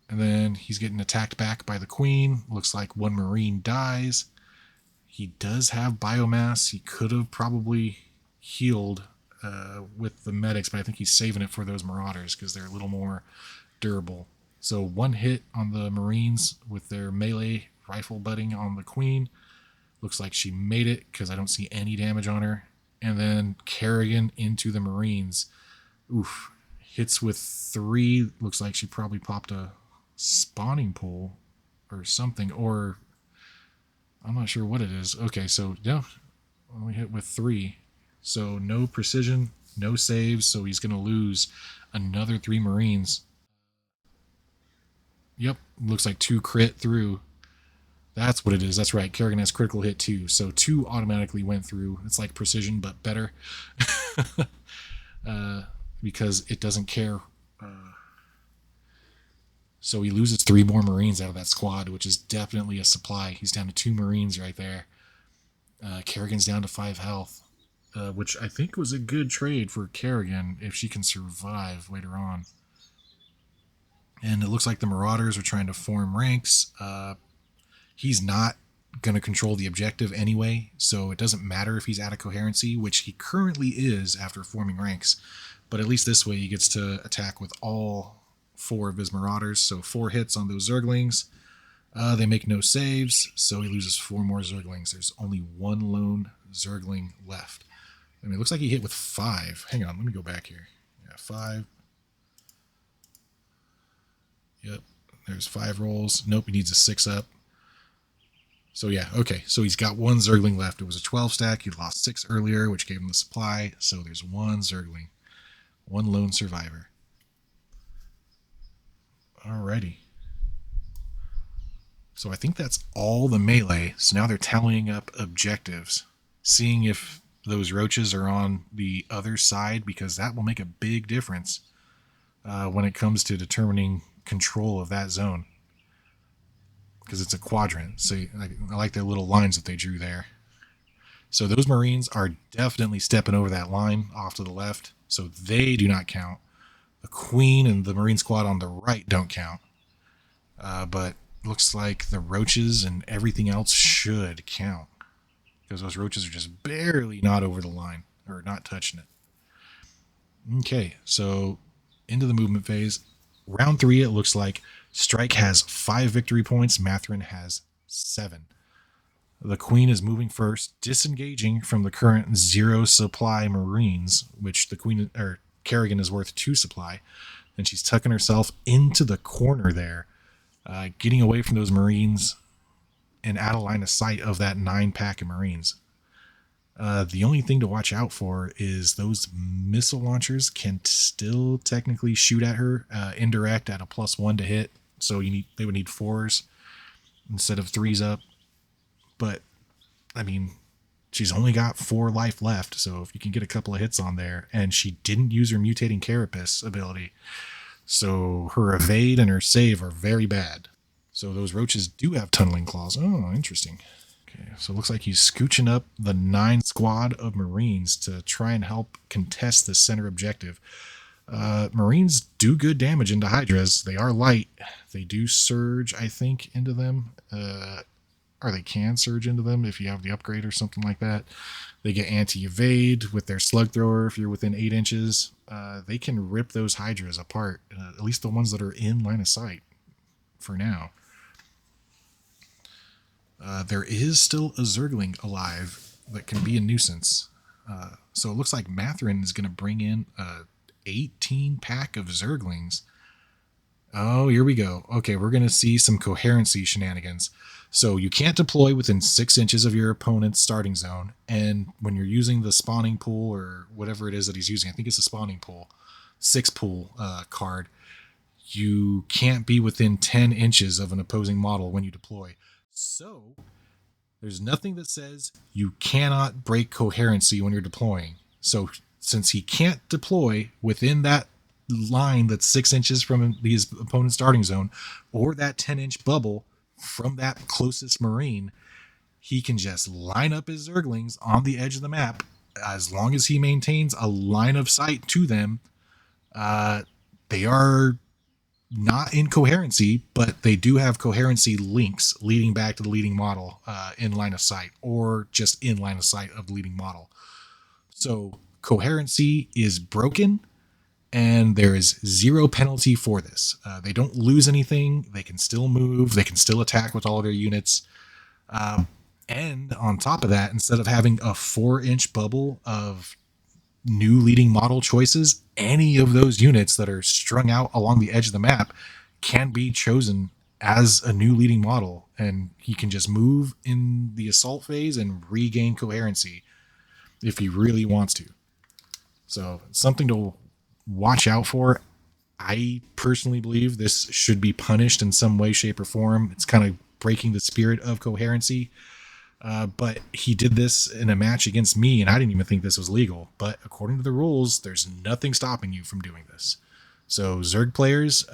Speaker 1: And then he's getting attacked back by the Queen. Looks like 1 Marine dies. He does have biomass. He could have probably healed with the medics, but I think he's saving it for those Marauders because they're a little more durable. So 1 hit on the Marines with their melee rifle butting on the Queen. Looks like she made it because I don't see any damage on her. And then Kerrigan into the Marines. Oof. Hits with 3. Looks like she probably popped a spawning pool or something, or I'm not sure what it is. Okay, so yeah, only hit with 3. So no precision, no saves, so he's going to lose another 3 Marines. Yep, looks like 2 crit through. That's what it is. That's right. Kerrigan has critical hit too. So 2 automatically went through. It's like precision, but better. Because it doesn't care. So he loses 3 more Marines out of that squad, which is definitely a supply. He's down to 2 Marines right there. Kerrigan's down to 5 health, which I think was a good trade for Kerrigan if she can survive later on. And it looks like the Marauders are trying to form ranks. He's not going to control the objective anyway, so it doesn't matter if he's out of coherency, which he currently is after forming ranks. But at least this way he gets to attack with all 4 of his Marauders, so 4 hits on those Zerglings. They make no saves, so he loses 4 more Zerglings. There's only 1 lone Zergling left. I mean, it looks like he hit with 5. Hang on, let me go back here. Yeah, 5. Yep, there's 5 rolls. Nope, he needs a 6 up. So yeah, okay, so he's got 1 Zergling left. It was a 12 stack. He lost 6 earlier, which gave him the supply. So there's 1 Zergling, 1 lone survivor. Alrighty. So I think that's all the melee. So now they're tallying up objectives, seeing if those roaches are on the other side, because that will make a big difference when it comes to determining control of that zone. Because it's a quadrant. So I like their little lines that they drew there. So those Marines are definitely stepping over that line off to the left. So they do not count. The Queen and the Marine squad on the right don't count. But looks like the roaches and everything else should count. Because those roaches are just barely not over the line. Or not touching it. Okay, so into the movement phase. Round 3, it looks like Strike has 5 victory points. Mathrin has 7. The Queen is moving first, disengaging from the current 0 supply Marines, which the Queen or Kerrigan is worth 2 supply. And she's tucking herself into the corner there, getting away from those Marines and out of line of sight of that 9 pack of Marines. The only thing to watch out for is those missile launchers can still technically shoot at her indirect at a +1 to hit. So they would need 4s instead of 3s up. But I mean, she's only got 4 life left, so if you can get a couple of hits on there, and she didn't use her mutating carapace ability, so her evade and her save are very bad. So those roaches do have tunneling claws. Oh, interesting. Okay, so it looks like he's scooching up the 9 squad of Marines to try and help contest the center objective. Marines do good damage into Hydras. They are light. They do surge, I think, into them. Or they can surge into them if you have the upgrade or something like that. They get anti-evade with their slug thrower if you're within 8 inches. They can rip those Hydras apart, at least the ones that are in line of sight for now. There is still a Zergling alive that can be a nuisance. So it looks like Mathrin is going to bring in a 18 pack of Zerglings. Oh, here we go. Okay, we're going to see some coherency shenanigans. So you can't deploy within 6 inches of your opponent's starting zone. And when you're using the spawning pool or whatever it is that he's using, I think it's a spawning pool, 6 pool card, you can't be within 10 inches of an opposing model when you deploy. So there's nothing that says you cannot break coherency when you're deploying. So since he can't deploy within that line that's 6 inches from his opponent's starting zone or that 10-inch bubble from that closest Marine, he can just line up his Zerglings on the edge of the map. As long as he maintains a line of sight to them, they are not in coherency, but they do have coherency links leading back to the leading model in line of sight, or just in line of sight of the leading model. So coherency is broken, and there is 0 penalty for this. They don't lose anything. They can still move. They can still attack with all of their units. And on top of that, instead of having a 4-inch bubble of new leading model choices, any of those units that are strung out along the edge of the map can be chosen as a new leading model, and he can just move in the assault phase and regain coherency if he really wants to. So something to watch out for. I personally believe this should be punished in some way, shape, or form. It's kind of breaking the spirit of coherency. But he did this in a match against me, and I didn't even think this was legal. But according to the rules, there's nothing stopping you from doing this. So Zerg players,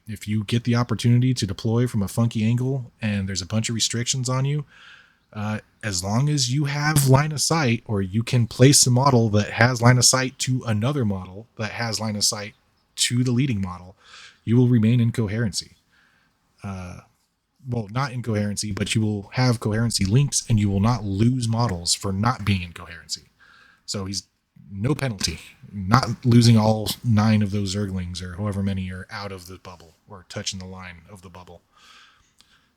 Speaker 1: if you get the opportunity to deploy from a funky angle and there's a bunch of restrictions on you, as long as you have line of sight, or you can place a model that has line of sight to another model that has line of sight to the leading model, you will remain in coherency. Well, not in coherency, but you will have coherency links, and you will not lose models for not being in coherency. So he's no penalty. Not losing all 9 of those Zerglings, or however many are out of the bubble or touching the line of the bubble.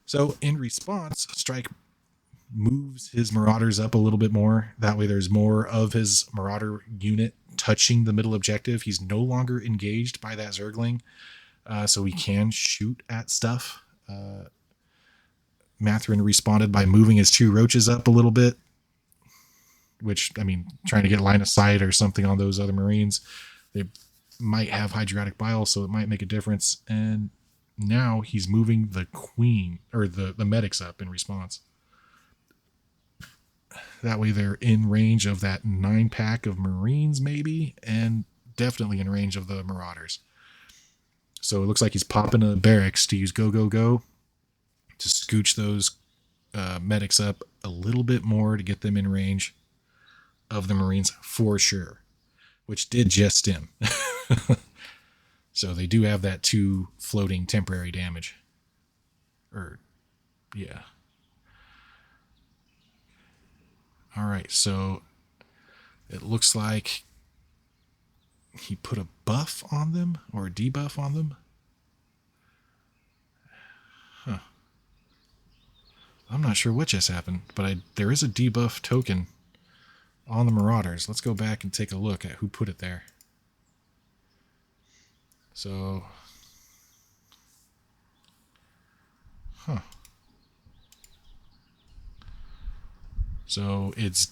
Speaker 1: So in response, Strike moves his Marauders up a little bit more. That way there's more of his Marauder unit touching the middle objective. He's no longer engaged by that Zergling, so he can shoot at stuff. Mathrin responded by moving his 2 roaches up a little bit, which, I mean, trying to get line of sight or something on those other Marines. They might have hydriatic bile, so it might make a difference. And now he's moving the queen, or the medics up in response. That way they're in range of that 9-pack of Marines, maybe, and definitely in range of the Marauders. So it looks like he's popping a barracks to use go, go, go to scooch those medics up a little bit more to get them in range of the Marines for sure, which did just him. So they do have that 2 floating temporary damage. Yeah. All right, so it looks like he put a buff on them or a debuff on them. Huh. I'm not sure what just happened, but there is a debuff token on the Marauders. Let's go back and take a look at who put it there. So, So it's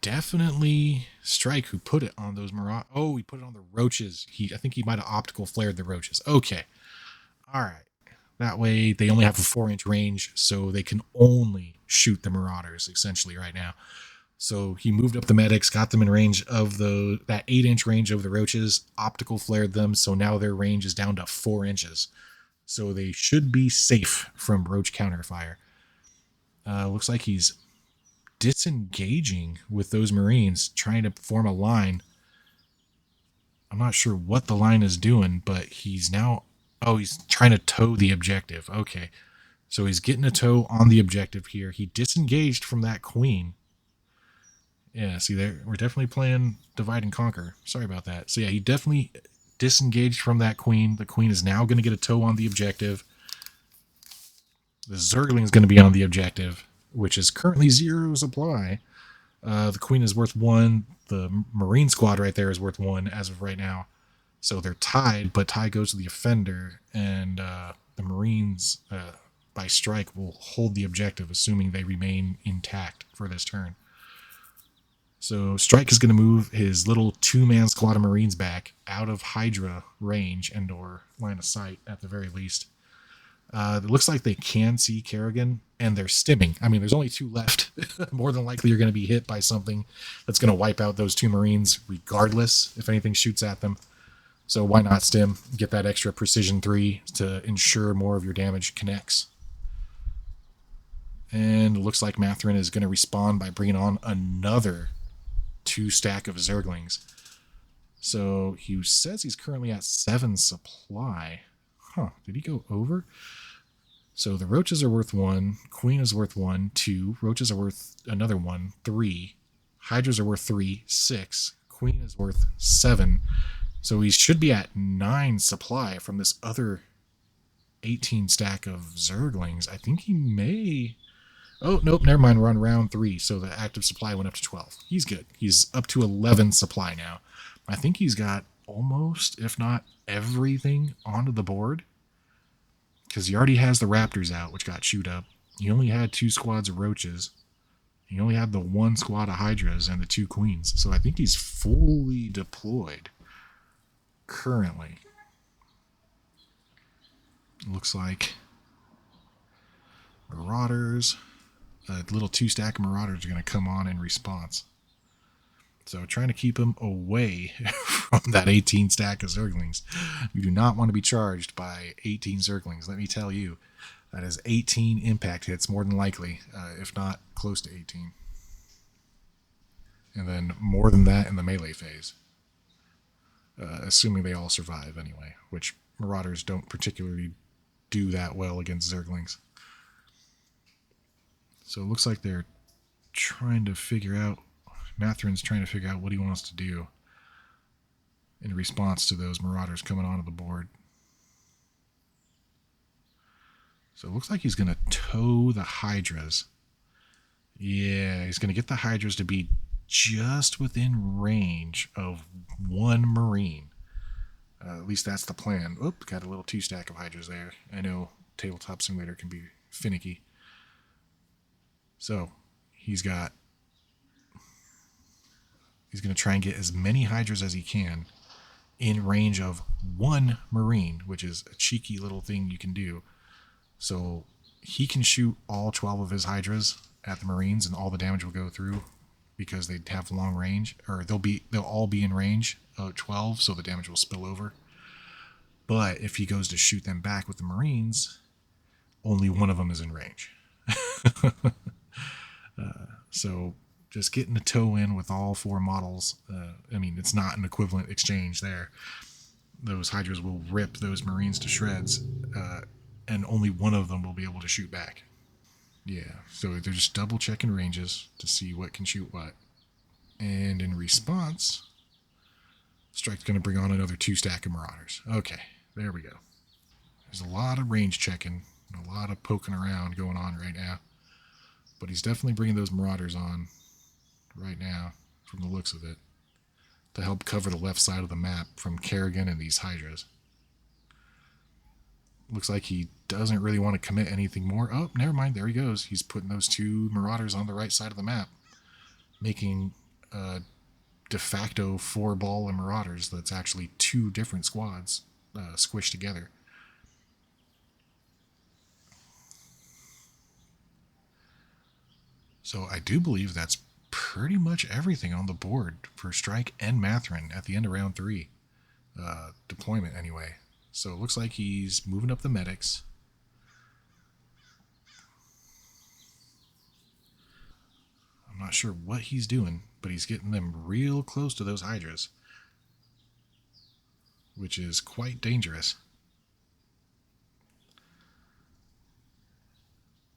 Speaker 1: definitely Strike who put it on those Marauders. Oh, he put it on the roaches. I think he might have optical flared the roaches. Okay. All right. That way they only have a 4-inch range, so they can only shoot the Marauders essentially right now. So he moved up the medics, got them in range of that 8-inch range of the roaches, optical flared them, so now their range is down to 4 inches. So they should be safe from roach counterfire. Looks like he's disengaging with those Marines, trying to form a line. I'm not sure what the line is doing, but he's now... Oh, he's trying to tow the objective. Okay. So he's getting a tow on the objective here. He disengaged from that queen. Yeah, see there, we're definitely playing divide and conquer. Sorry about that. So yeah, he definitely disengaged from that queen. The queen is now going to get a tow on the objective. The Zergling is going to be on the objective, which is currently 0 supply. The queen is worth 1. The Marine squad right there is worth 1 as of right now. So they're tied, but tie goes to the offender, and the Marines, by strike, will hold the objective, assuming they remain intact for this turn. So Strike is going to move his little 2-man squad of Marines back out of Hydra range and or line of sight at the very least. It looks like they can see Kerrigan, and they're stimming. I mean, there's only 2 left. More than likely you're going to be hit by something that's going to wipe out those 2 Marines regardless if anything shoots at them. So why not stim? Get that extra precision 3 to ensure more of your damage connects. And it looks like Mathrin is going to respond by bringing on another 2 stack of Zerglings. So he says he's currently at 7 supply. Huh, did he go over? So the roaches are worth 1, queen is worth 1, 2, roaches are worth another 1, 3, hydras are worth 3, 6, queen is worth 7. So he should be at 9 supply from this other 18 stack of Zerglings. I think he may... Oh, nope, never mind. We're on round 3, so the active supply went up to 12. He's good. He's up to 11 supply now. I think he's got almost, if not everything, onto the board. Because he already has the Raptors out, which got chewed up. He only had 2 squads of Roaches. He only had the 1 squad of Hydras and the 2 Queens. So I think he's fully deployed currently. Looks like Marauders... A little 2-stack of Marauders are going to come on in response. So trying to keep them away from that 18 stack of Zerglings. You do not want to be charged by 18 Zerglings. Let me tell you, that is 18 impact hits, more than likely, if not close to 18. And then more than that in the melee phase. Assuming they all survive anyway, which Marauders don't particularly do that well against Zerglings. So it looks like they're trying to figure out, Mathrin's trying to figure out what he wants to do in response to those Marauders coming onto the board. So it looks like he's going to tow the Hydras. Yeah, he's going to get the Hydras to be just within range of 1 Marine. At least that's the plan. Oop, got a little 2-stack of Hydras there. I know Tabletop Simulator can be finicky. So he's going to try and get as many Hydras as he can in range of 1 Marine, which is a cheeky little thing you can do. So he can shoot all 12 of his Hydras at the Marines, and all the damage will go through because they have long range, or they'll all be in range of 12, so the damage will spill over. But if he goes to shoot them back with the Marines, only one of them is in range. So just getting a tow in with all 4 models, I mean, it's not an equivalent exchange there. Those Hydras will rip those Marines to shreds, and only one of them will be able to shoot back. Yeah, so they're just double checking ranges to see what can shoot what. And in response, Strike's going to bring on another 2-stack of Marauders. Okay, there we go. There's a lot of range checking, a lot of poking around going on right now. But he's definitely bringing those Marauders on right now, from the looks of it, to help cover the left side of the map from Kerrigan and these Hydras. Looks like he doesn't really want to commit anything more. Oh, never mind. There he goes. He's putting those 2 Marauders on the right side of the map, making a de facto 4-ball of Marauders that's actually 2 different squads squished together. So I do believe that's pretty much everything on the board for Strike and Mathrin at the end of round 3. Deployment, anyway. So it looks like he's moving up the medics. I'm not sure what he's doing, but he's getting them real close to those Hydras, which is quite dangerous.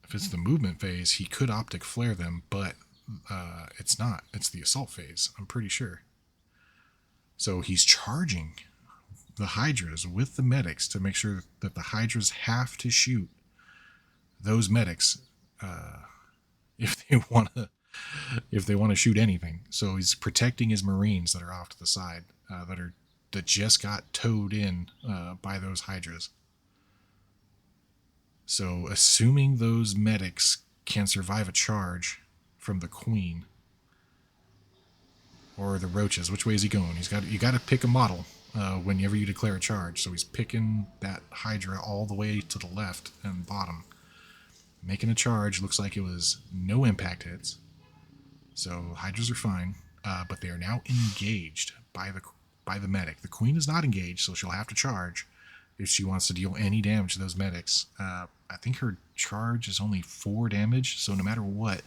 Speaker 1: If it's the movement phase, he could optic flare them, but it's not. It's the assault phase, I'm pretty sure. So he's charging the Hydras with the medics to make sure that the Hydras have to shoot those medics if they want to shoot anything. So he's protecting his Marines that are off to the side that just got towed in by those Hydras. So assuming those medics can survive a charge from the Queen or the Roaches, which way is he going? You got to pick a model whenever you declare a charge. So he's picking that Hydra all the way to the left and bottom, making a charge. Looks like it was no impact hits. So Hydras are fine, but they are now engaged by the medic. The Queen is not engaged, so she'll have to charge if she wants to deal any damage to those medics. I think her charge is only 4 damage, so no matter what,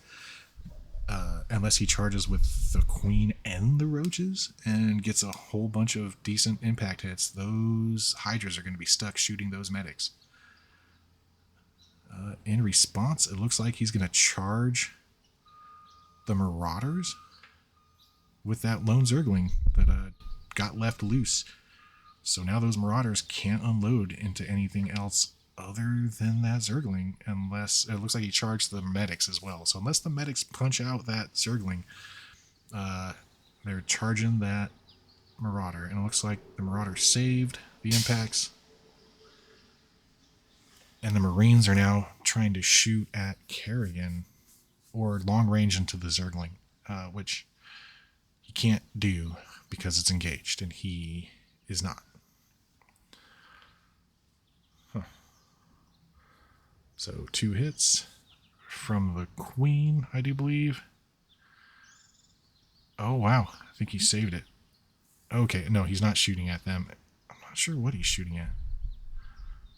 Speaker 1: unless he charges with the Queen and the Roaches and gets a whole bunch of decent impact hits, those Hydras are going to be stuck shooting those medics. In response, it looks like he's going to charge the Marauders with that lone Zergling that got left loose. So now those Marauders can't unload into anything else other than that Zergling, unless it looks like he charged the medics as well. So unless the medics punch out that Zergling, they're charging that Marauder. And it looks like the Marauder saved the impacts. And the Marines are now trying to shoot at Kerrigan or long range into the Zergling, which he can't do because it's engaged, and he is not. So 2 hits from the Queen, I do believe. Oh, wow. I think he saved it. Okay, no, he's not shooting at them. I'm not sure what he's shooting at.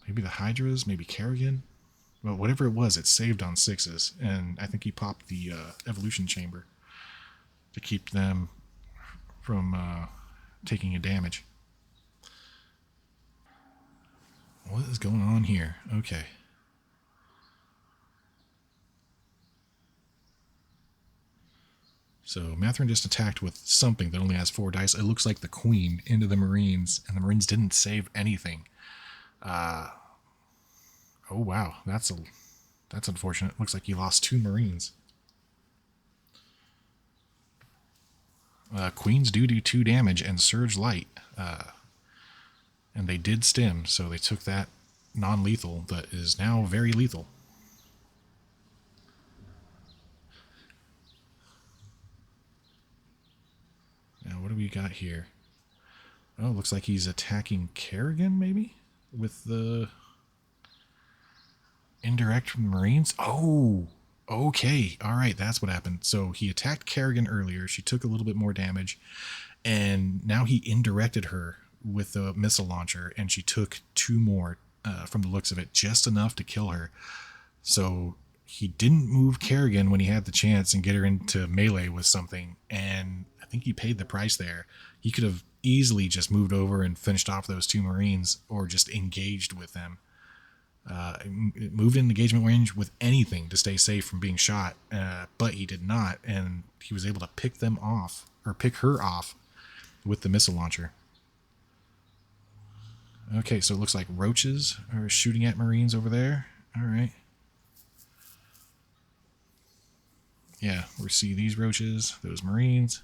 Speaker 1: Maybe the Hydras, maybe Kerrigan. Well, whatever it was, it saved on 6s, and I think he popped the evolution chamber to keep them from taking a damage. What is going on here? Okay. So Mathrin just attacked with something that only has 4 dice. It looks like the Queen into the Marines, and the Marines didn't save anything. Oh wow, that's unfortunate. Looks like he lost 2 Marines. Queens do 2 damage and Surge Light, and they did stim, so they took that non-lethal that is now very lethal. Now, what do we got here? Oh, looks like he's attacking Kerrigan, maybe? With the indirect from the Marines? Oh, okay. All right, that's what happened. So he attacked Kerrigan earlier. She took a little bit more damage, and now he indirected her with the missile launcher, and she took 2 more from the looks of it, just enough to kill her. So he didn't move Kerrigan when he had the chance and get her into melee with something, and I think he paid the price there. He could have easily just moved over and finished off those 2 Marines, or just engaged with them. Moved in engagement range with anything to stay safe from being shot, but he did not, and he was able to pick her off with the missile launcher. Okay, so it looks like Roaches are shooting at Marines over there. All right. Yeah, we see these Roaches, those Marines.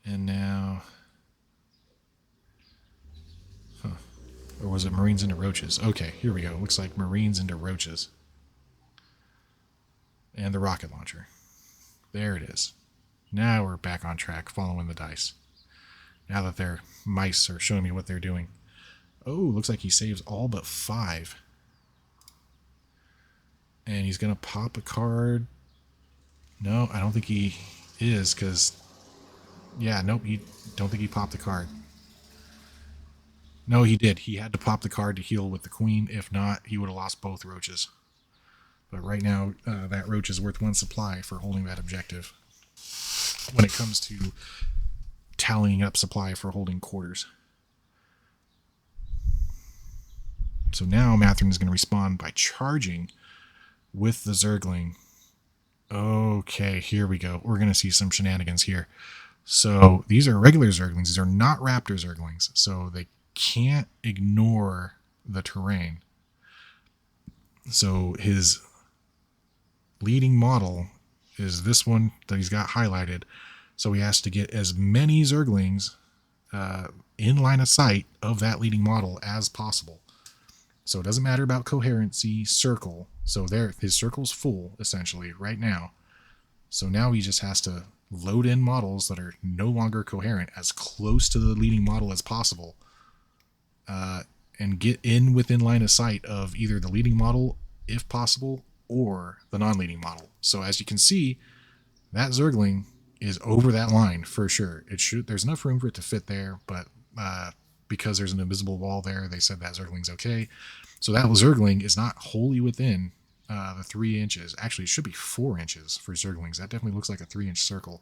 Speaker 1: And now... Or was it Marines into Roaches? Okay, here we go. Looks like Marines into Roaches. And the rocket launcher. There it is. Now we're back on track, following the dice. Now that their mice are showing me what they're doing. Oh, looks like he saves all but 5. And he's going to pop a card. No, I don't think he is, because... Yeah, nope, he don't think he popped the card. No, he did. He had to pop the card to heal with the queen. If not, he would have lost both roaches. But right now, that roach is worth 1 supply for holding that objective. When it comes to tallying up supply for holding quarters. So now Mathrin is going to respond by charging with the Zergling. Okay, here we go. We're going to see some shenanigans here. So these are regular Zerglings. These are not Raptor Zerglings. So they can't ignore the terrain. So his leading model is this one that he's got highlighted. So he has to get as many Zerglings in line of sight of that leading model as possible. So it doesn't matter about coherency, circle. So there, his circle's full, essentially, right now. So now he just has to load in models that are no longer coherent as close to the leading model as possible. And get in within line of sight of either the leading model, if possible, or the non-leading model. So as you can see, that Zergling is over that line for sure. There's enough room for it to fit there, but because there's an invisible wall there, they said that Zergling's okay. So that Zergling is not wholly within the 3 inches. Actually, it should be 4 inches for Zerglings. That definitely looks like a 3-inch circle.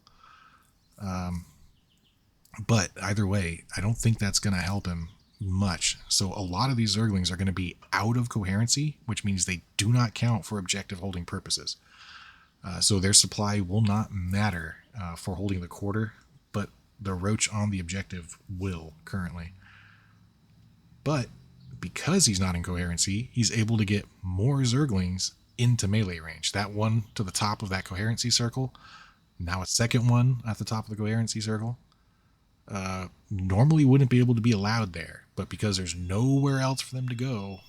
Speaker 1: But either way, I don't think that's going to help him much. So a lot of these Zerglings are going to be out of coherency, which means they do not count for objective holding purposes. So their supply will not matter for holding the quarter, but the roach on the objective will currently. But because he's not in coherency, he's able to get more Zerglings into melee range. That one to the top of that coherency circle, now a second one at the top of the coherency circle, normally wouldn't be able to be allowed there. But because there's nowhere else for them to go,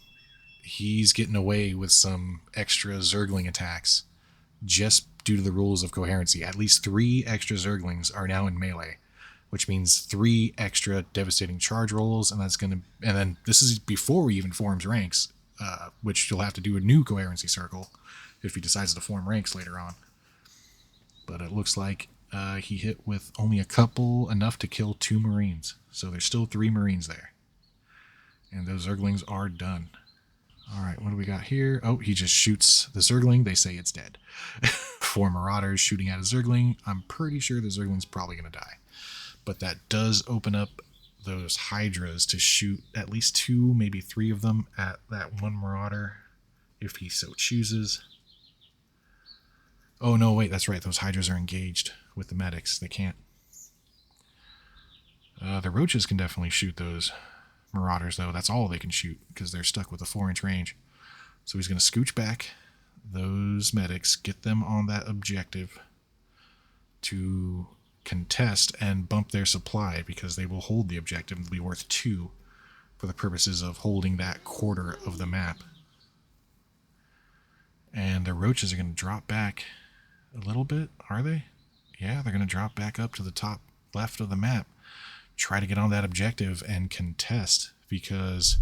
Speaker 1: he's getting away with some extra Zergling attacks just due to the rules of coherency. At least 3 extra Zerglings are now in melee, which means 3 extra devastating charge rolls, and then this is before he even forms ranks, which you'll have to do a new coherency circle if he decides to form ranks later on. But it looks like he hit with only a couple, enough to kill 2 Marines. So there's still 3 Marines there. And those Zerglings are done. Alright, what do we got here? Oh, he just shoots the Zergling. They say it's dead. 4 Marauders shooting at a Zergling. I'm pretty sure the Zergling's probably going to die. But that does open up those Hydras to shoot at least 2, maybe 3 of them at that one Marauder, if he so chooses. Oh, no, wait, that's right. Those Hydras are engaged with the medics. They can't. The Roaches can definitely shoot those Marauders, though. That's all they can shoot, because they're stuck with a 4-inch range. So he's going to scooch back those medics, get them on that objective to contest and bump their supply, because they will hold the objective and be worth 2 for the purposes of holding that quarter of the map. And the Roaches are going to drop back a little bit, are they? Yeah, they're going to drop back up to the top left of the map, try to get on that objective and contest, because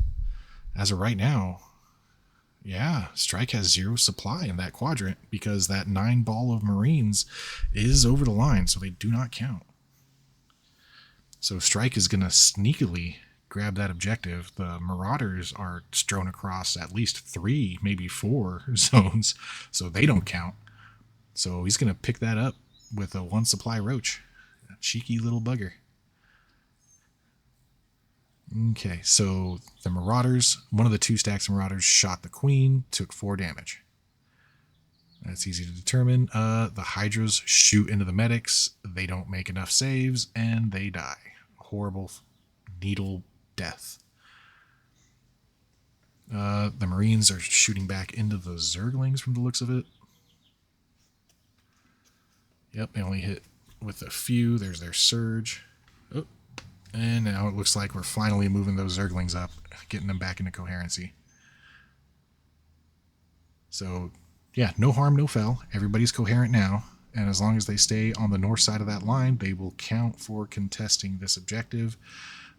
Speaker 1: as of right now, yeah, Strike has 0 supply in that quadrant, because that 9 ball of Marines is over the line, so they do not count. So Strike is going to sneakily grab that objective. The Marauders are strewn across at least 3, maybe 4 zones, so they don't count. So he's going to pick that up with a 1 supply Roach. A cheeky little bugger. Okay, so the Marauders, one of the 2 stacks of Marauders shot the Queen, took 4 damage. That's easy to determine. The Hydras shoot into the medics. They don't make enough saves, and they die. Horrible needle death. The Marines are shooting back into the Zerglings from the looks of it. Yep, they only hit with a few. There's their surge. Oh. And now it looks like we're finally moving those Zerglings up, getting them back into coherency. So, yeah, no harm, no foul. Everybody's coherent now. And as long as they stay on the north side of that line, they will count for contesting this objective.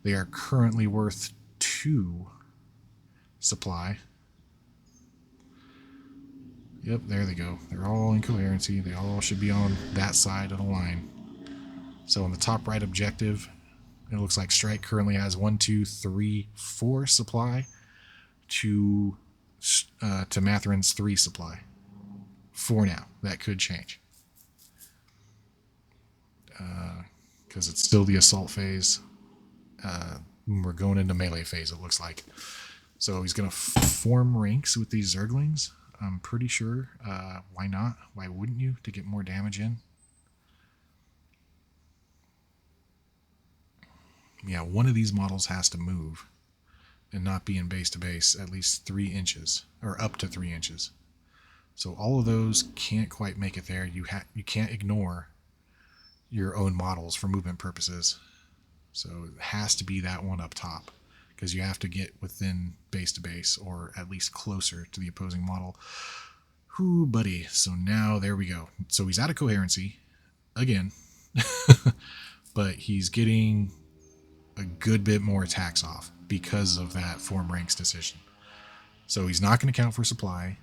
Speaker 1: They are currently worth 2 supply. Yep, there they go. They're all in coherency. They all should be on that side of the line. So on the top right objective, it looks like Strike currently has 1, 2, 3, 4 supply to Mathrin's 3 supply. For now, that could change because it's still the assault phase. We're going into melee phase, it looks like. So he's going to form ranks with these Zerglings. I'm pretty sure. Why not? Why wouldn't you? To get more damage in. Yeah, one of these models has to move and not be in base to base at least 3 inches, or up to 3 inches. So all of those can't quite make it there. You can't ignore your own models for movement purposes. So it has to be that one up top, because you have to get within base to base, or at least closer to the opposing model. Whoo, buddy. So now there we go. So he's out of coherency again, but he's getting a good bit more attacks off because of that form ranks decision. So he's not going to count for supply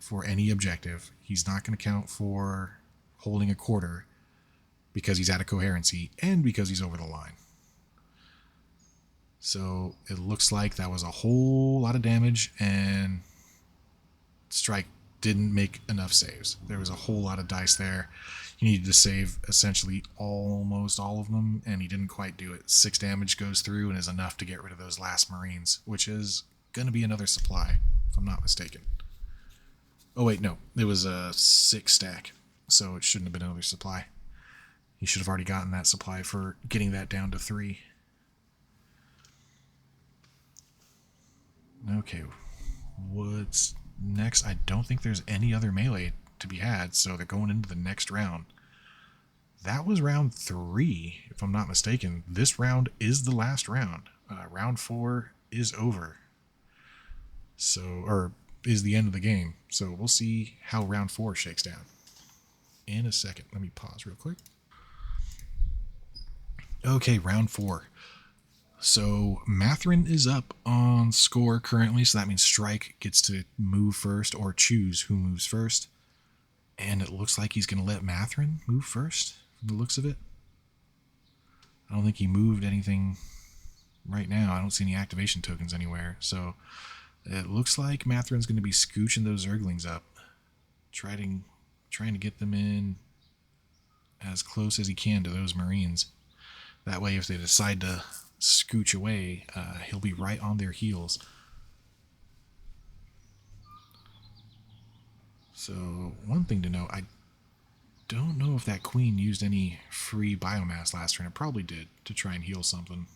Speaker 1: for any objective. He's not going to count for holding a quarter because he's out of coherency and because he's over the line. So it looks like that was a whole lot of damage, and Strike didn't make enough saves. There was a whole lot of dice there. He needed to save essentially almost all of them, and he didn't quite do it. 6 damage goes through and is enough to get rid of those last Marines, which is going to be another supply, if I'm not mistaken. Oh wait, no. It was a 6 stack, so it shouldn't have been another supply. He should have already gotten that supply for getting that down to 3. Okay, what's next? I don't think there's any other melee to be had, so they're going into the next round. That was round 3, if I'm not mistaken. This round is the last round. Round 4 is over. So, or is the end of the game. So we'll see how round 4 shakes down in a second. Let me pause real quick. Okay, round 4. So Mathrin is up on score currently, so that means Strike gets to move first or choose who moves first. And it looks like he's going to let Mathrin move first, from the looks of it. I don't think he moved anything right now. I don't see any activation tokens anywhere. So it looks like Mathrin's going to be scooching those Zerglings up, trying to get them in as close as he can to those Marines. That way, if they decide to scooch away, he'll be right on their heels. So one thing to note, I don't know if that queen used any free biomass last turn. It probably did, to try and heal something.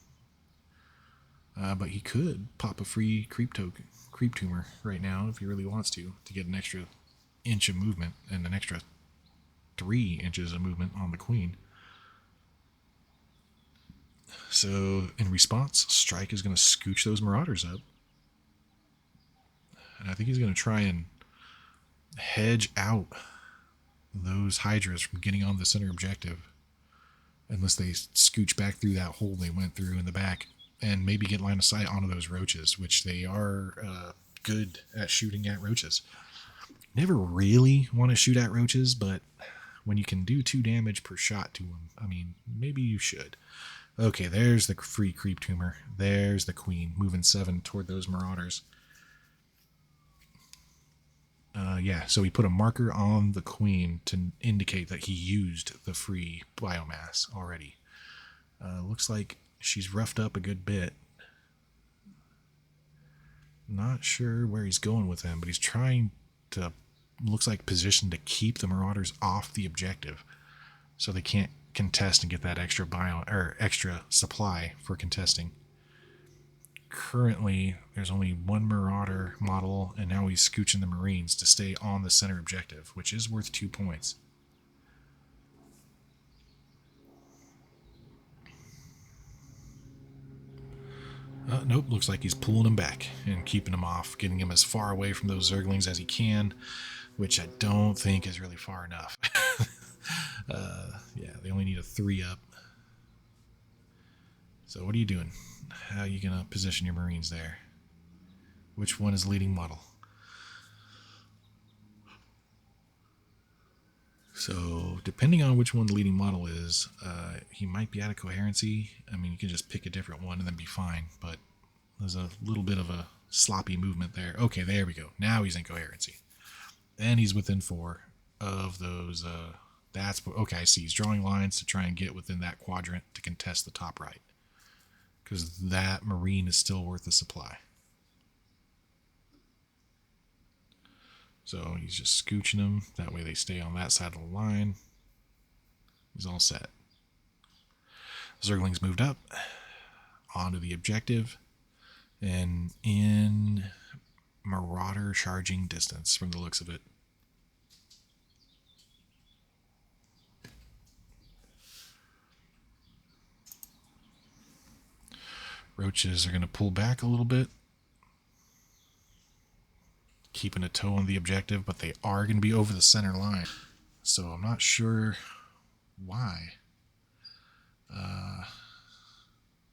Speaker 1: But he could pop a free creep tumor right now if he really wants to get an extra inch of movement and an extra 3 inches of movement on the queen. So in response, Strike is going to scooch those Marauders up. And I think he's going to try and hedge out those Hydras from getting on the center objective, unless they scooch back through that hole they went through in the back, and maybe get line of sight onto those roaches, which they are good at shooting at roaches. Never really want to shoot at roaches, but when you can do 2 damage per shot to them, I mean, maybe you should. Okay, there's the free creep tumor. There's the queen, moving 7 toward those Marauders. Yeah, so he put a marker on the queen to indicate that he used the free biomass already. Looks like she's roughed up a good bit. Not sure where he's going with them, but he's trying to, looks like, position to keep the Marauders off the objective, so they can't contest and get that extra supply for contesting. Currently, there's only 1 Marauder model, and now he's scooching the Marines to stay on the center objective, which is worth 2 points. Nope, looks like he's pulling them back and keeping them off, getting him as far away from those Zerglings as he can, which I don't think is really far enough. Yeah, they only need a 3 up. So what are you doing? How are you going to position your Marines there? Which one is leading model? So, depending on which one the leading model is, he might be out of coherency. I mean, you can just pick a different one and then be fine, but there's a little bit of a sloppy movement there. Okay, there we go. Now he's in coherency. And he's within 4 of those. That's okay, I see. He's drawing lines to try and get within that quadrant to contest the top right. Because that Marine is still worth the supply. So he's just scooching them. That way they stay on that side of the line. He's all set. Zergling's moved up onto the objective and in Marauder charging distance from the looks of it. Roaches are going to pull back a little bit, keeping a toe on the objective, but they are going to be over the center line. So I'm not sure why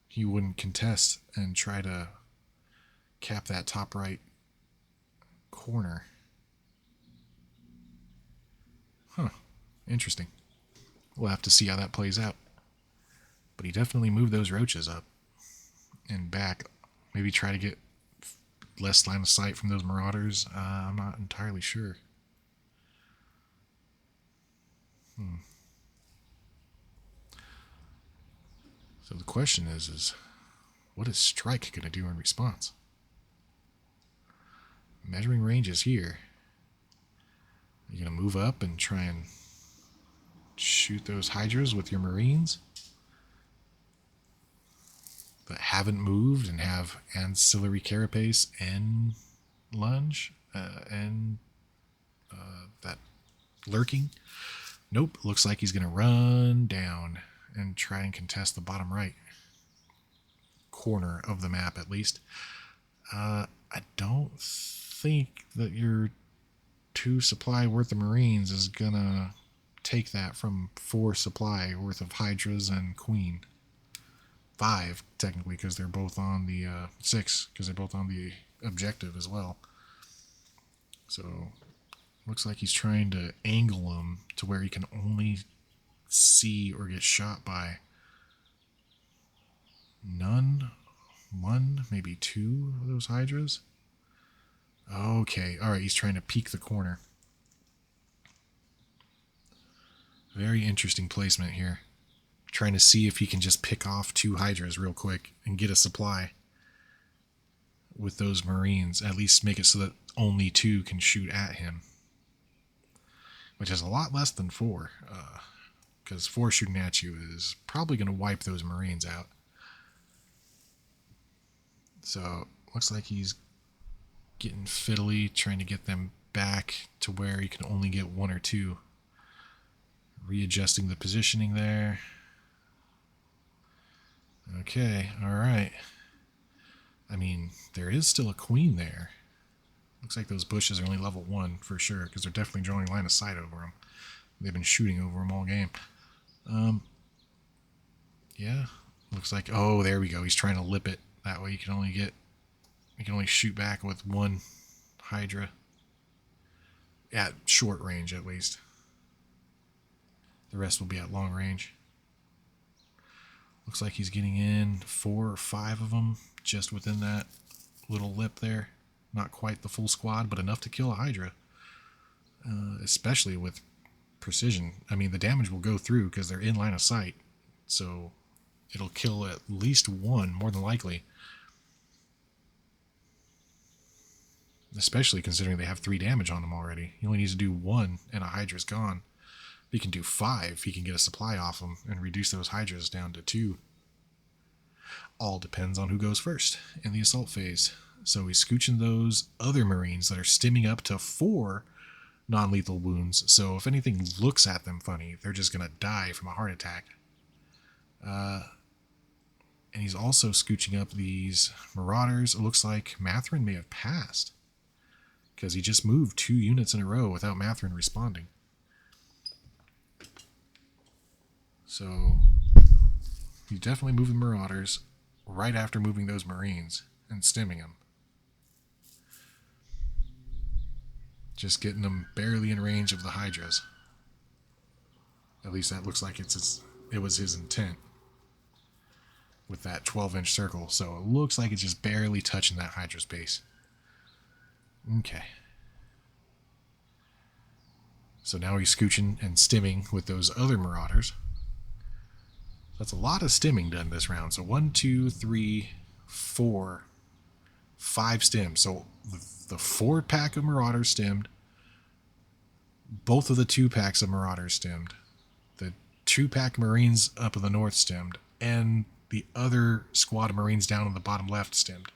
Speaker 1: he wouldn't contest and try to cap that top right corner. Huh. Interesting. We'll have to see how that plays out. But he definitely moved those roaches up and back. Maybe try to get less line of sight from those marauders. I'm not entirely sure. So the question is what is Strike going to do in response? Measuring range is here. Are you going to move up and try and shoot those Hydras with your Marines that haven't moved and have ancillary carapace and lunge and that lurking? Nope. Looks like he's going to run down and try and contest the bottom right corner of the map, at least. I don't think that your 2 supply worth of Marines is gonna take that from 4 supply worth of Hydras and Queen. 5, technically, because they're both on the 6, because they're both on the objective as well. So, looks like he's trying to angle them to where he can only see or get shot by none, 1, maybe 2 of those Hydras. Okay, alright, he's trying to peek the corner. Very interesting placement here. Trying to see if he can just pick off 2 Hydras real quick and get a supply with those Marines. At least make it so that only 2 can shoot at him. Which is a lot less than 4. Because 4 shooting at you is probably going to wipe those Marines out. So, looks like he's getting fiddly, trying to get them back to where he can only get 1 or 2. Readjusting the positioning there. Okay, alright. I mean, there is still a Queen there. Looks like those bushes are only level 1 for sure, because they're definitely drawing line of sight over them. They've been shooting over them all game. Yeah, looks like, oh, there we go. He's trying to lip it. That way you can only shoot back with 1 Hydra. At short range, at least. The rest will be at long range. Looks like he's getting in 4 or 5 of them just within that little lip there. Not quite the full squad, but enough to kill a Hydra. Especially with precision. I mean, the damage will go through because they're in line of sight. So it'll kill at least 1, more than likely. Especially considering they have 3 damage on them already. He only needs to do 1 and a Hydra's gone. If he can do 5, he can get a supply off them and reduce those Hydras down to 2. All depends on who goes first in the assault phase. So he's scooching those other Marines that are stimming up to 4 non-lethal wounds. So if anything looks at them funny, they're just going to die from a heart attack. And he's also scooching up these Marauders. It looks like Mathrin may have passed, because he just moved 2 units in a row without Mathrin responding. So he's definitely moving Marauders right after moving those Marines and stimming them. Just getting them barely in range of the Hydras. At least that looks like it was his intent with that 12-inch circle. So it looks like it's just barely touching that Hydra space. Okay. So now he's scooching and stimming with those other Marauders. That's a lot of stimming done this round. So 1, 2, 3, 4, 5 stims. So the 4-pack of Marauders stemmed. Both of the 2-packs of Marauders stemmed. The 2-pack Marines up in the north stemmed. And the other squad of Marines down in the bottom left stemmed.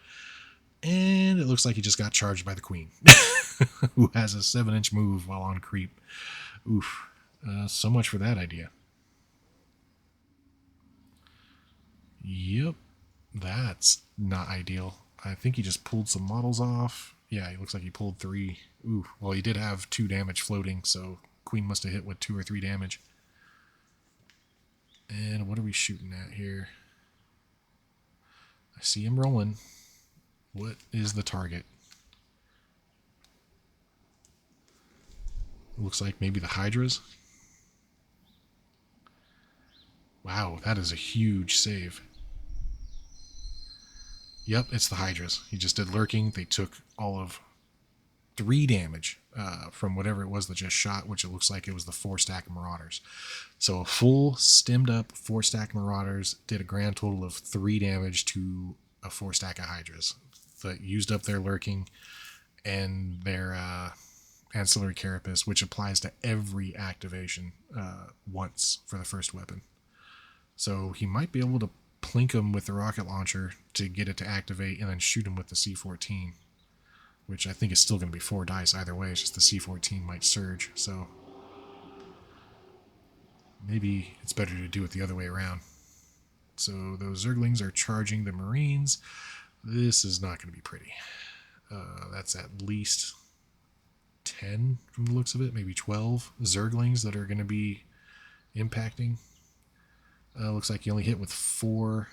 Speaker 1: And it looks like he just got charged by the Queen, who has a 7-inch move while on creep. Oof. So much for that idea. Yep. That's not ideal. I think he just pulled some models off. Yeah, he looks like he pulled 3. Ooh. Well, he did have 2 damage floating, so Queen must have hit with 2 or 3 damage. And what are we shooting at here? I see him rolling. What is the target? Looks like maybe the Hydras. Wow, that is a huge save. Yep, it's the Hydras. He just did lurking. They took all of 3 damage from whatever it was that just shot, which it looks like it was the 4-stack Marauders. So a full stemmed up 4-stack Marauders did a grand total of 3 damage to a 4-stack of Hydras that used up their lurking and their ancillary carapace, which applies to every activation once for the first weapon. So he might be able to plink him with the rocket launcher to get it to activate and then shoot him with the C-14, which I think is still going to be 4 dice either way. It's just the C-14 might surge, so maybe it's better to do it the other way around. So those Zerglings are charging the Marines. This is not going to be pretty. That's at least 10 from the looks of it, maybe 12 Zerglings that are going to be impacting. Looks like he only hit with 4,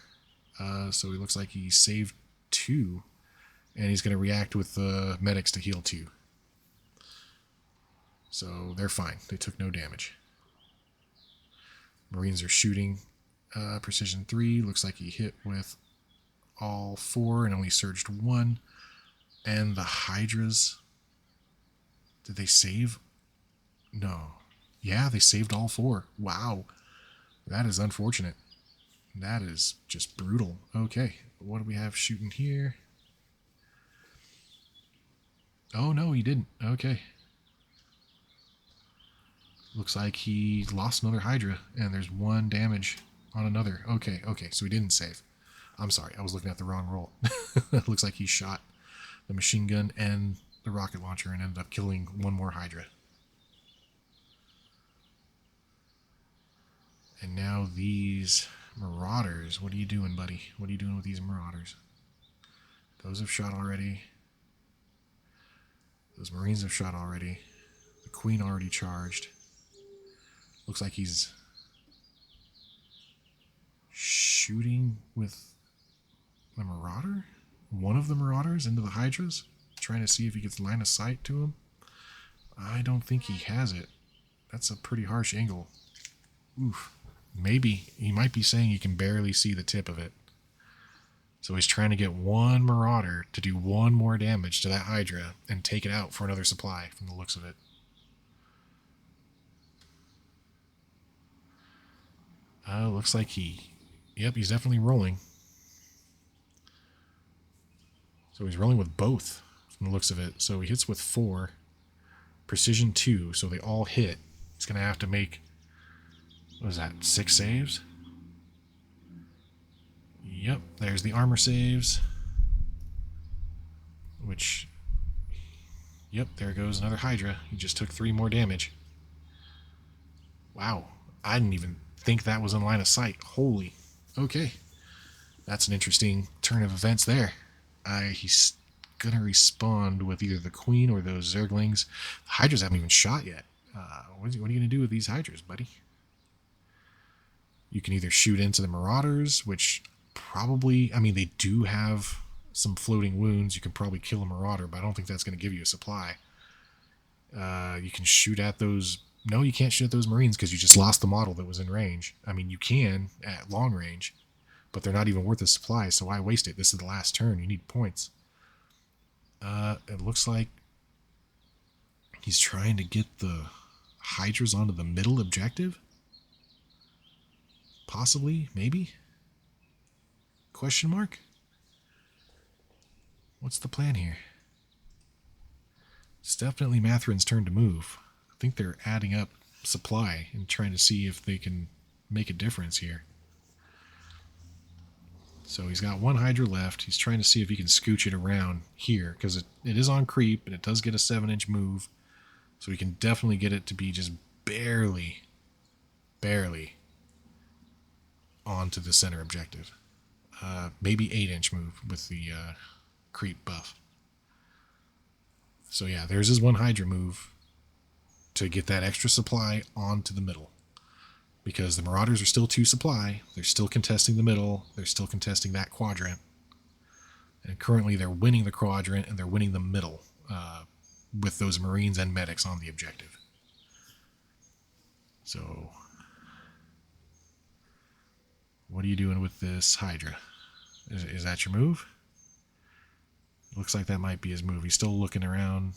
Speaker 1: so he looks like he saved 2, and he's going to react with the medics to heal 2. So they're fine. They took no damage. Marines are shooting. Precision 3, looks like he hit with all 4 and only surged 1. And the Hydras, did they save? No. Yeah, they saved all 4. Wow. That is unfortunate. That is just brutal. Okay, what do we have shooting here? Oh, no, he didn't. Okay. Looks like he lost another Hydra, and there's 1 damage on another. Okay, so he didn't save. I'm sorry, I was looking at the wrong roll. Looks like he shot the machine gun and the rocket launcher and ended up killing 1 more Hydra. And now these Marauders. What are you doing, buddy? What are you doing with these Marauders? Those have shot already. Those Marines have shot already. The Queen already charged. Looks like he's shooting with the Marauder? One of the Marauders into the Hydras? Trying to see if he gets line of sight to him? I don't think he has it. That's a pretty harsh angle. Oof. Maybe he might be saying he can barely see the tip of it. So he's trying to get 1 Marauder to do 1 more damage to that Hydra and take it out for another supply from the looks of it. Looks like yep, he's definitely rolling. So he's rolling with both from the looks of it. So he hits with 4. Precision 2, so they all hit. He's going to have to make, what is that, 6 saves? Yep, there's the armor saves. Which, yep, there goes another Hydra. He just took 3 more damage. Wow, I didn't even think that was in line of sight. Holy, okay. That's an interesting turn of events there. He's going to respond with either the Queen or those Zerglings. The Hydras haven't even shot yet. What are you going to do with these Hydras, buddy? You can either shoot into the Marauders, which probably, I mean, they do have some floating wounds. You can probably kill a Marauder, but I don't think that's going to give you a supply. You can shoot at those No, you can't shoot those Marines because you just lost the model that was in range. I mean, you can at long range, but they're not even worth a supply, so why waste it? This is the last turn. You need points. It looks like he's trying to get the Hydras onto the middle objective? Possibly? Maybe? Question mark? What's the plan here? It's definitely Mathrin's turn to move. I think they're adding up supply and trying to see if they can make a difference here. So he's got one Hydra left. He's trying to see if he can scooch it around here, because it is on creep, and it does get a 7-inch move. So he can definitely get it to be just barely onto the center objective. Maybe 8-inch move with the creep buff. So yeah, there's his one Hydra move to get that extra supply onto the middle. Because the Marauders are still 2 supply, they're still contesting the middle, they're still contesting that quadrant. And currently they're winning the quadrant and they're winning the middle with those Marines and medics on the objective. So, what are you doing with this Hydra? Is that your move? Looks like that might be his move. He's still looking around,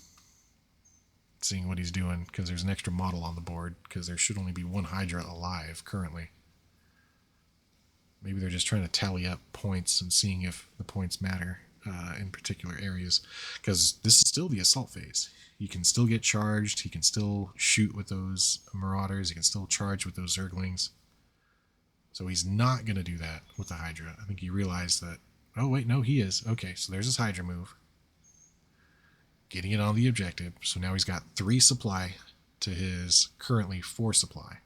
Speaker 1: seeing what he's doing, because there's an extra model on the board, because there should only be one Hydra alive currently. Maybe they're just trying to tally up points and seeing if the points matter in particular areas, because this is still the assault phase. He can still get charged, he can still shoot with those Marauders, he can still charge with those Zerglings. So he's not going to do that with the Hydra. I think he realized that, oh wait, no, he is. Okay, so there's his Hydra move. Getting it on the objective. So now he's got 3 supply to his currently 4 supply.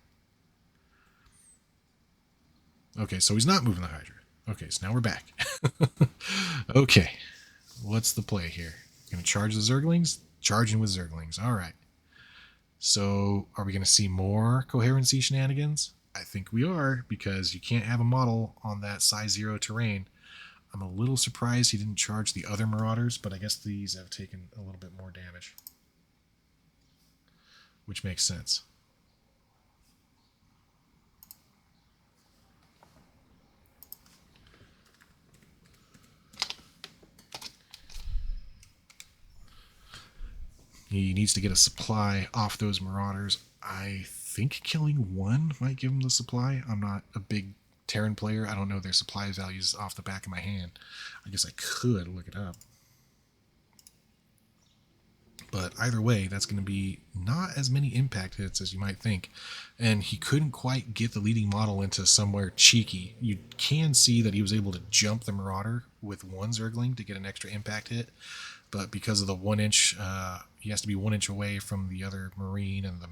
Speaker 1: Okay, so he's not moving the Hydra. Okay, so now we're back. Okay, what's the play here? Going to charge the Zerglings? Charging with Zerglings. All right. So are we going to see more coherency shenanigans? I think we are, because you can't have a model on that size 0 terrain. I'm a little surprised he didn't charge the other Marauders, but I guess these have taken a little bit more damage, which makes sense. He needs to get a supply off those Marauders. I think killing one might give him the supply. I'm not a big Terran player. I don't know their supply values off the back of my hand. I guess I could look it up. But either way, that's going to be not as many impact hits as you might think. And he couldn't quite get the leading model into somewhere cheeky. You can see that he was able to jump the Marauder with one Zergling to get an extra impact hit. But because of the 1-inch, he has to be 1 inch away from the other Marine and the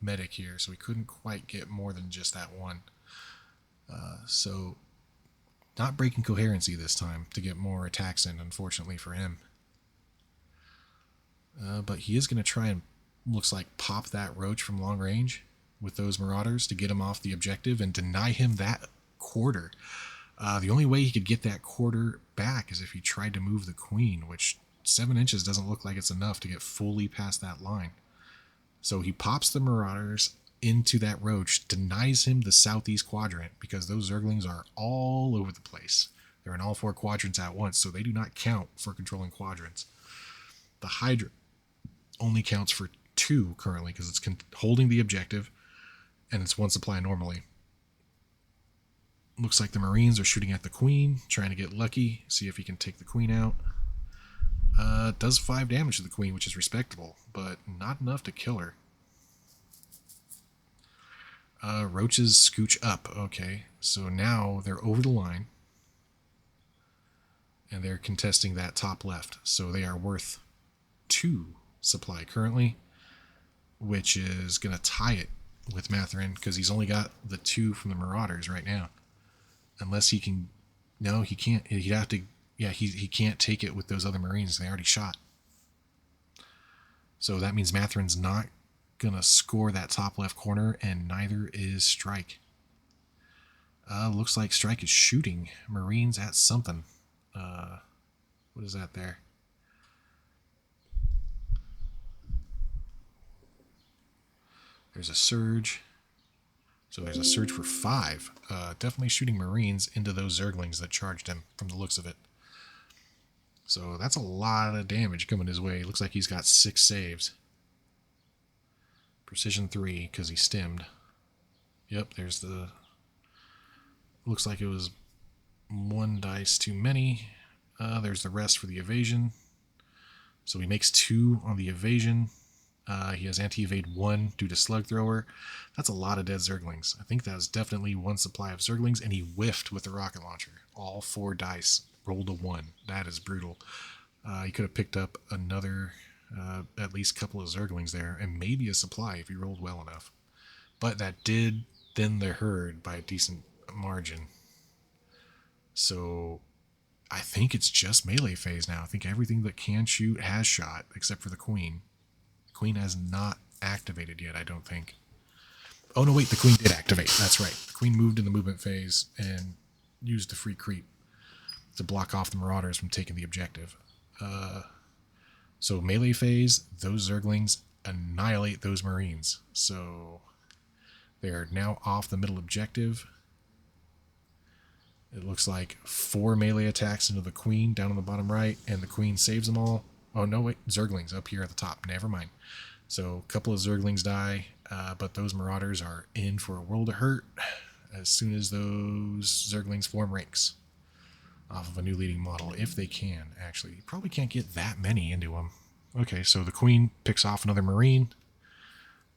Speaker 1: medic here. So he couldn't quite get more than just that one. So not breaking coherency this time to get more attacks in, unfortunately for him. But he is going to try and, looks like, pop that Roach from long range with those Marauders to get him off the objective and deny him that quarter. The only way he could get that quarter back is if he tried to move the Queen, which 7 inches doesn't look like it's enough to get fully past that line. So he pops the Marauders into that Roach, denies him the southeast quadrant, because those Zerglings are all over the place. They're in all 4 quadrants at once, so they do not count for controlling quadrants. The Hydra only counts for 2 currently, because it's holding the objective, and it's 1 supply normally. Looks like the Marines are shooting at the Queen, trying to get lucky, see if he can take the Queen out. Does 5 damage to the Queen, which is respectable, but not enough to kill her. Roaches scooch up. Okay, so now they're over the line, and they're contesting that top left. So they are worth 2 supply currently, which is going to tie it with Mathrin, because he's only got the 2 from the Marauders right now. Unless he can... No, he can't. He'd have to... Yeah, he can't take it with those other Marines. They already shot. So that means Mathrin's not going to score that top left corner, and neither is Strike. Looks like Strike is shooting Marines at something. What is that there? There's a surge. So there's a surge for 5. Definitely shooting Marines into those Zerglings that charged him from the looks of it. So that's a lot of damage coming his way. Looks like he's got 6 saves. Precision 3 because he stemmed. Yep, there's the... Looks like it was 1 dice too many. There's the rest for the evasion. So he makes 2 on the evasion. He has anti-evade 1 due to slug thrower. That's a lot of dead Zerglings. I think that was definitely 1 supply of Zerglings, and he whiffed with the rocket launcher. All 4 dice rolled a 1. That is brutal. He could have picked up another, at least couple of Zerglings there, and maybe a supply if he rolled well enough. But that did thin the herd by a decent margin. So I think it's just melee phase now. I think everything that can shoot has shot, except for the Queen. Queen has not activated yet, I don't think. Oh, no, wait, the Queen did activate. That's right. The Queen moved in the movement phase and used the free creep to block off the Marauders from taking the objective. So melee phase, those Zerglings annihilate those Marines. So they are now off the middle objective. It looks like 4 melee attacks into the Queen down on the bottom right, and the Queen saves them all. Oh, no, wait, Zerglings up here at the top. Never mind. So a couple of Zerglings die, but those Marauders are in for a world of hurt as soon as those Zerglings form ranks off of a new leading model, if they can, actually. You probably can't get that many into them. Okay, so the Queen picks off another Marine.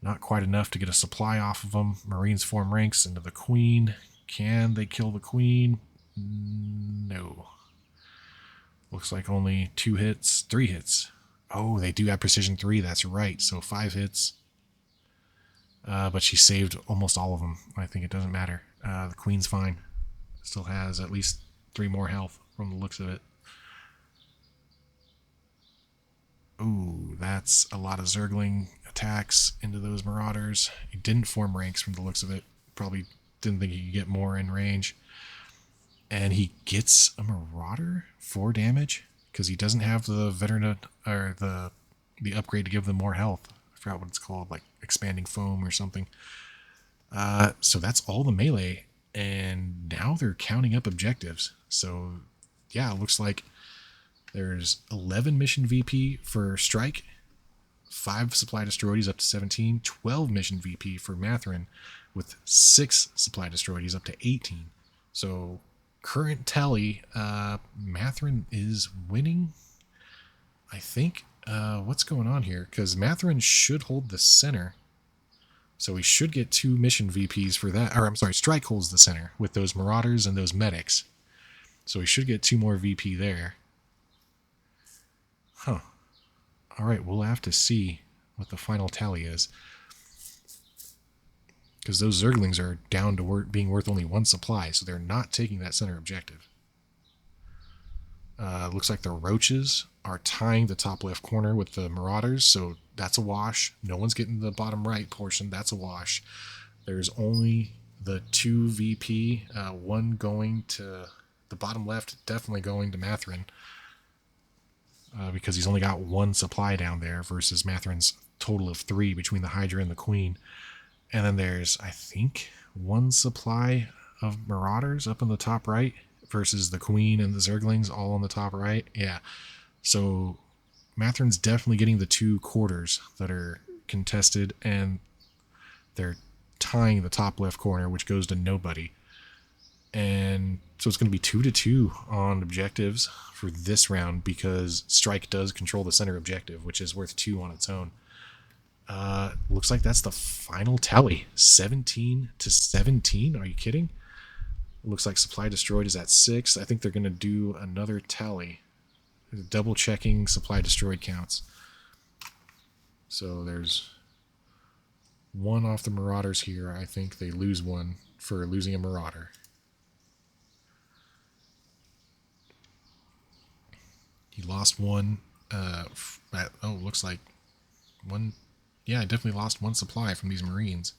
Speaker 1: Not quite enough to get a supply off of them. Marines form ranks into the Queen. Can they kill the Queen? No. Looks like only 2 hits, 3 hits. Oh, they do have precision 3, that's right. So 5 hits. But she saved almost all of them. I think it doesn't matter. The Queen's fine. Still has at least 3 more health from the looks of it. Ooh, that's a lot of Zergling attacks into those Marauders. He didn't form ranks from the looks of it. Probably didn't think he could get more in range. And he gets a Marauder 4 damage because he doesn't have the veteran or the upgrade to give them more health. I forgot what it's called, like expanding foam or something. So that's all the melee, and now they're counting up objectives. So yeah, it looks like there's 11 mission VP for Strike, 5 supply destroyers up to 17, 12 mission VP for Mathrin, with 6 supply destroyers up to 18. So current tally, Mathrin is winning, I think. What's going on here? Because Mathrin should hold the center, so we should get 2 mission VPs for that. Or I'm sorry, Strike holds the center with those Marauders and those Medics, so we should get 2 more VP there. Huh. Alright, we'll have to see what the final tally is, because those Zerglings are down to being worth only 1 supply, so they're not taking that center objective. Looks like the Roaches are tying the top left corner with the Marauders, so that's a wash. No one's getting the bottom right portion. That's a wash. There's only the 2 VP, 1 going to the bottom left, definitely going to Mathrin, because he's only got 1 supply down there versus Mathrin's total of 3 between the Hydra and the Queen. And then there's, I think, 1 supply of Marauders up in the top right versus the Queen and the Zerglings all on the top right. Yeah. So Mathrin's definitely getting the 2 quarters that are contested, and they're tying the top left corner, which goes to nobody. And so it's going to be 2-2 on objectives for this round, because Strike does control the center objective, which is worth 2 on its own. Looks like that's the final tally. 17-17. Are you kidding? Looks like supply destroyed is at 6. I think they're going to do another tally, double checking supply destroyed counts. So there's 1 off the Marauders here. I think they lose 1 for losing a Marauder. He lost 1. Looks like 1. Yeah, I definitely lost 1 supply from these Marines.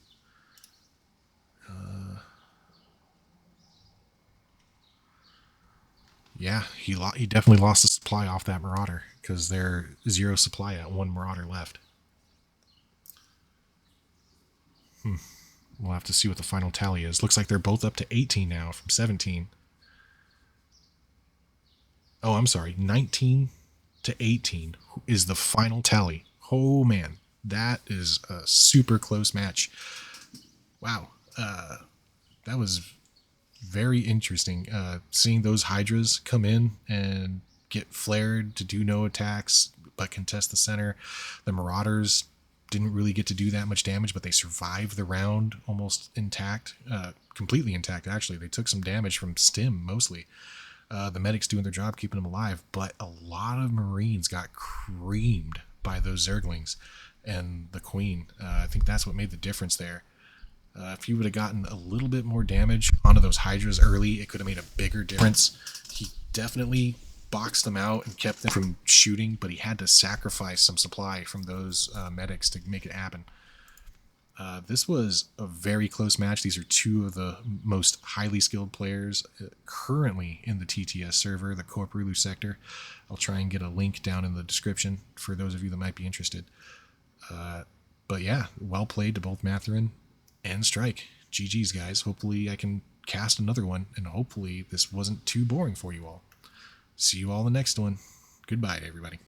Speaker 1: Yeah, he definitely lost the supply off that Marauder, because they're 0 supply at 1 Marauder left. We'll have to see what the final tally is. Looks like they're both up to 18 now from 17. Oh, I'm sorry. 19 to 18 is the final tally. Oh, man. That is a super close match. Wow. That was very interesting. Seeing those Hydras come in and get flared to do no attacks but contest the center. The Marauders didn't really get to do that much damage, but they survived the round almost intact, completely intact actually. They took some damage from stim mostly. The medics doing their job, keeping them alive, but a lot of Marines got creamed by those Zerglings and the Queen. I think that's what made the difference there. If he would have gotten a little bit more damage onto those Hydras early, it could have made a bigger difference. He definitely boxed them out and kept them from shooting, but he had to sacrifice some supply from those medics to make it happen. This was a very close match. These are two of the most highly skilled players currently in the TTS server, the Corporulu sector. I'll try and get a link down in the description for those of you that might be interested. But yeah, well played to both Mathrin and Strike. GG's, guys. Hopefully I can cast another one, and hopefully this wasn't too boring for you all. See you all in the next one. Goodbye, everybody.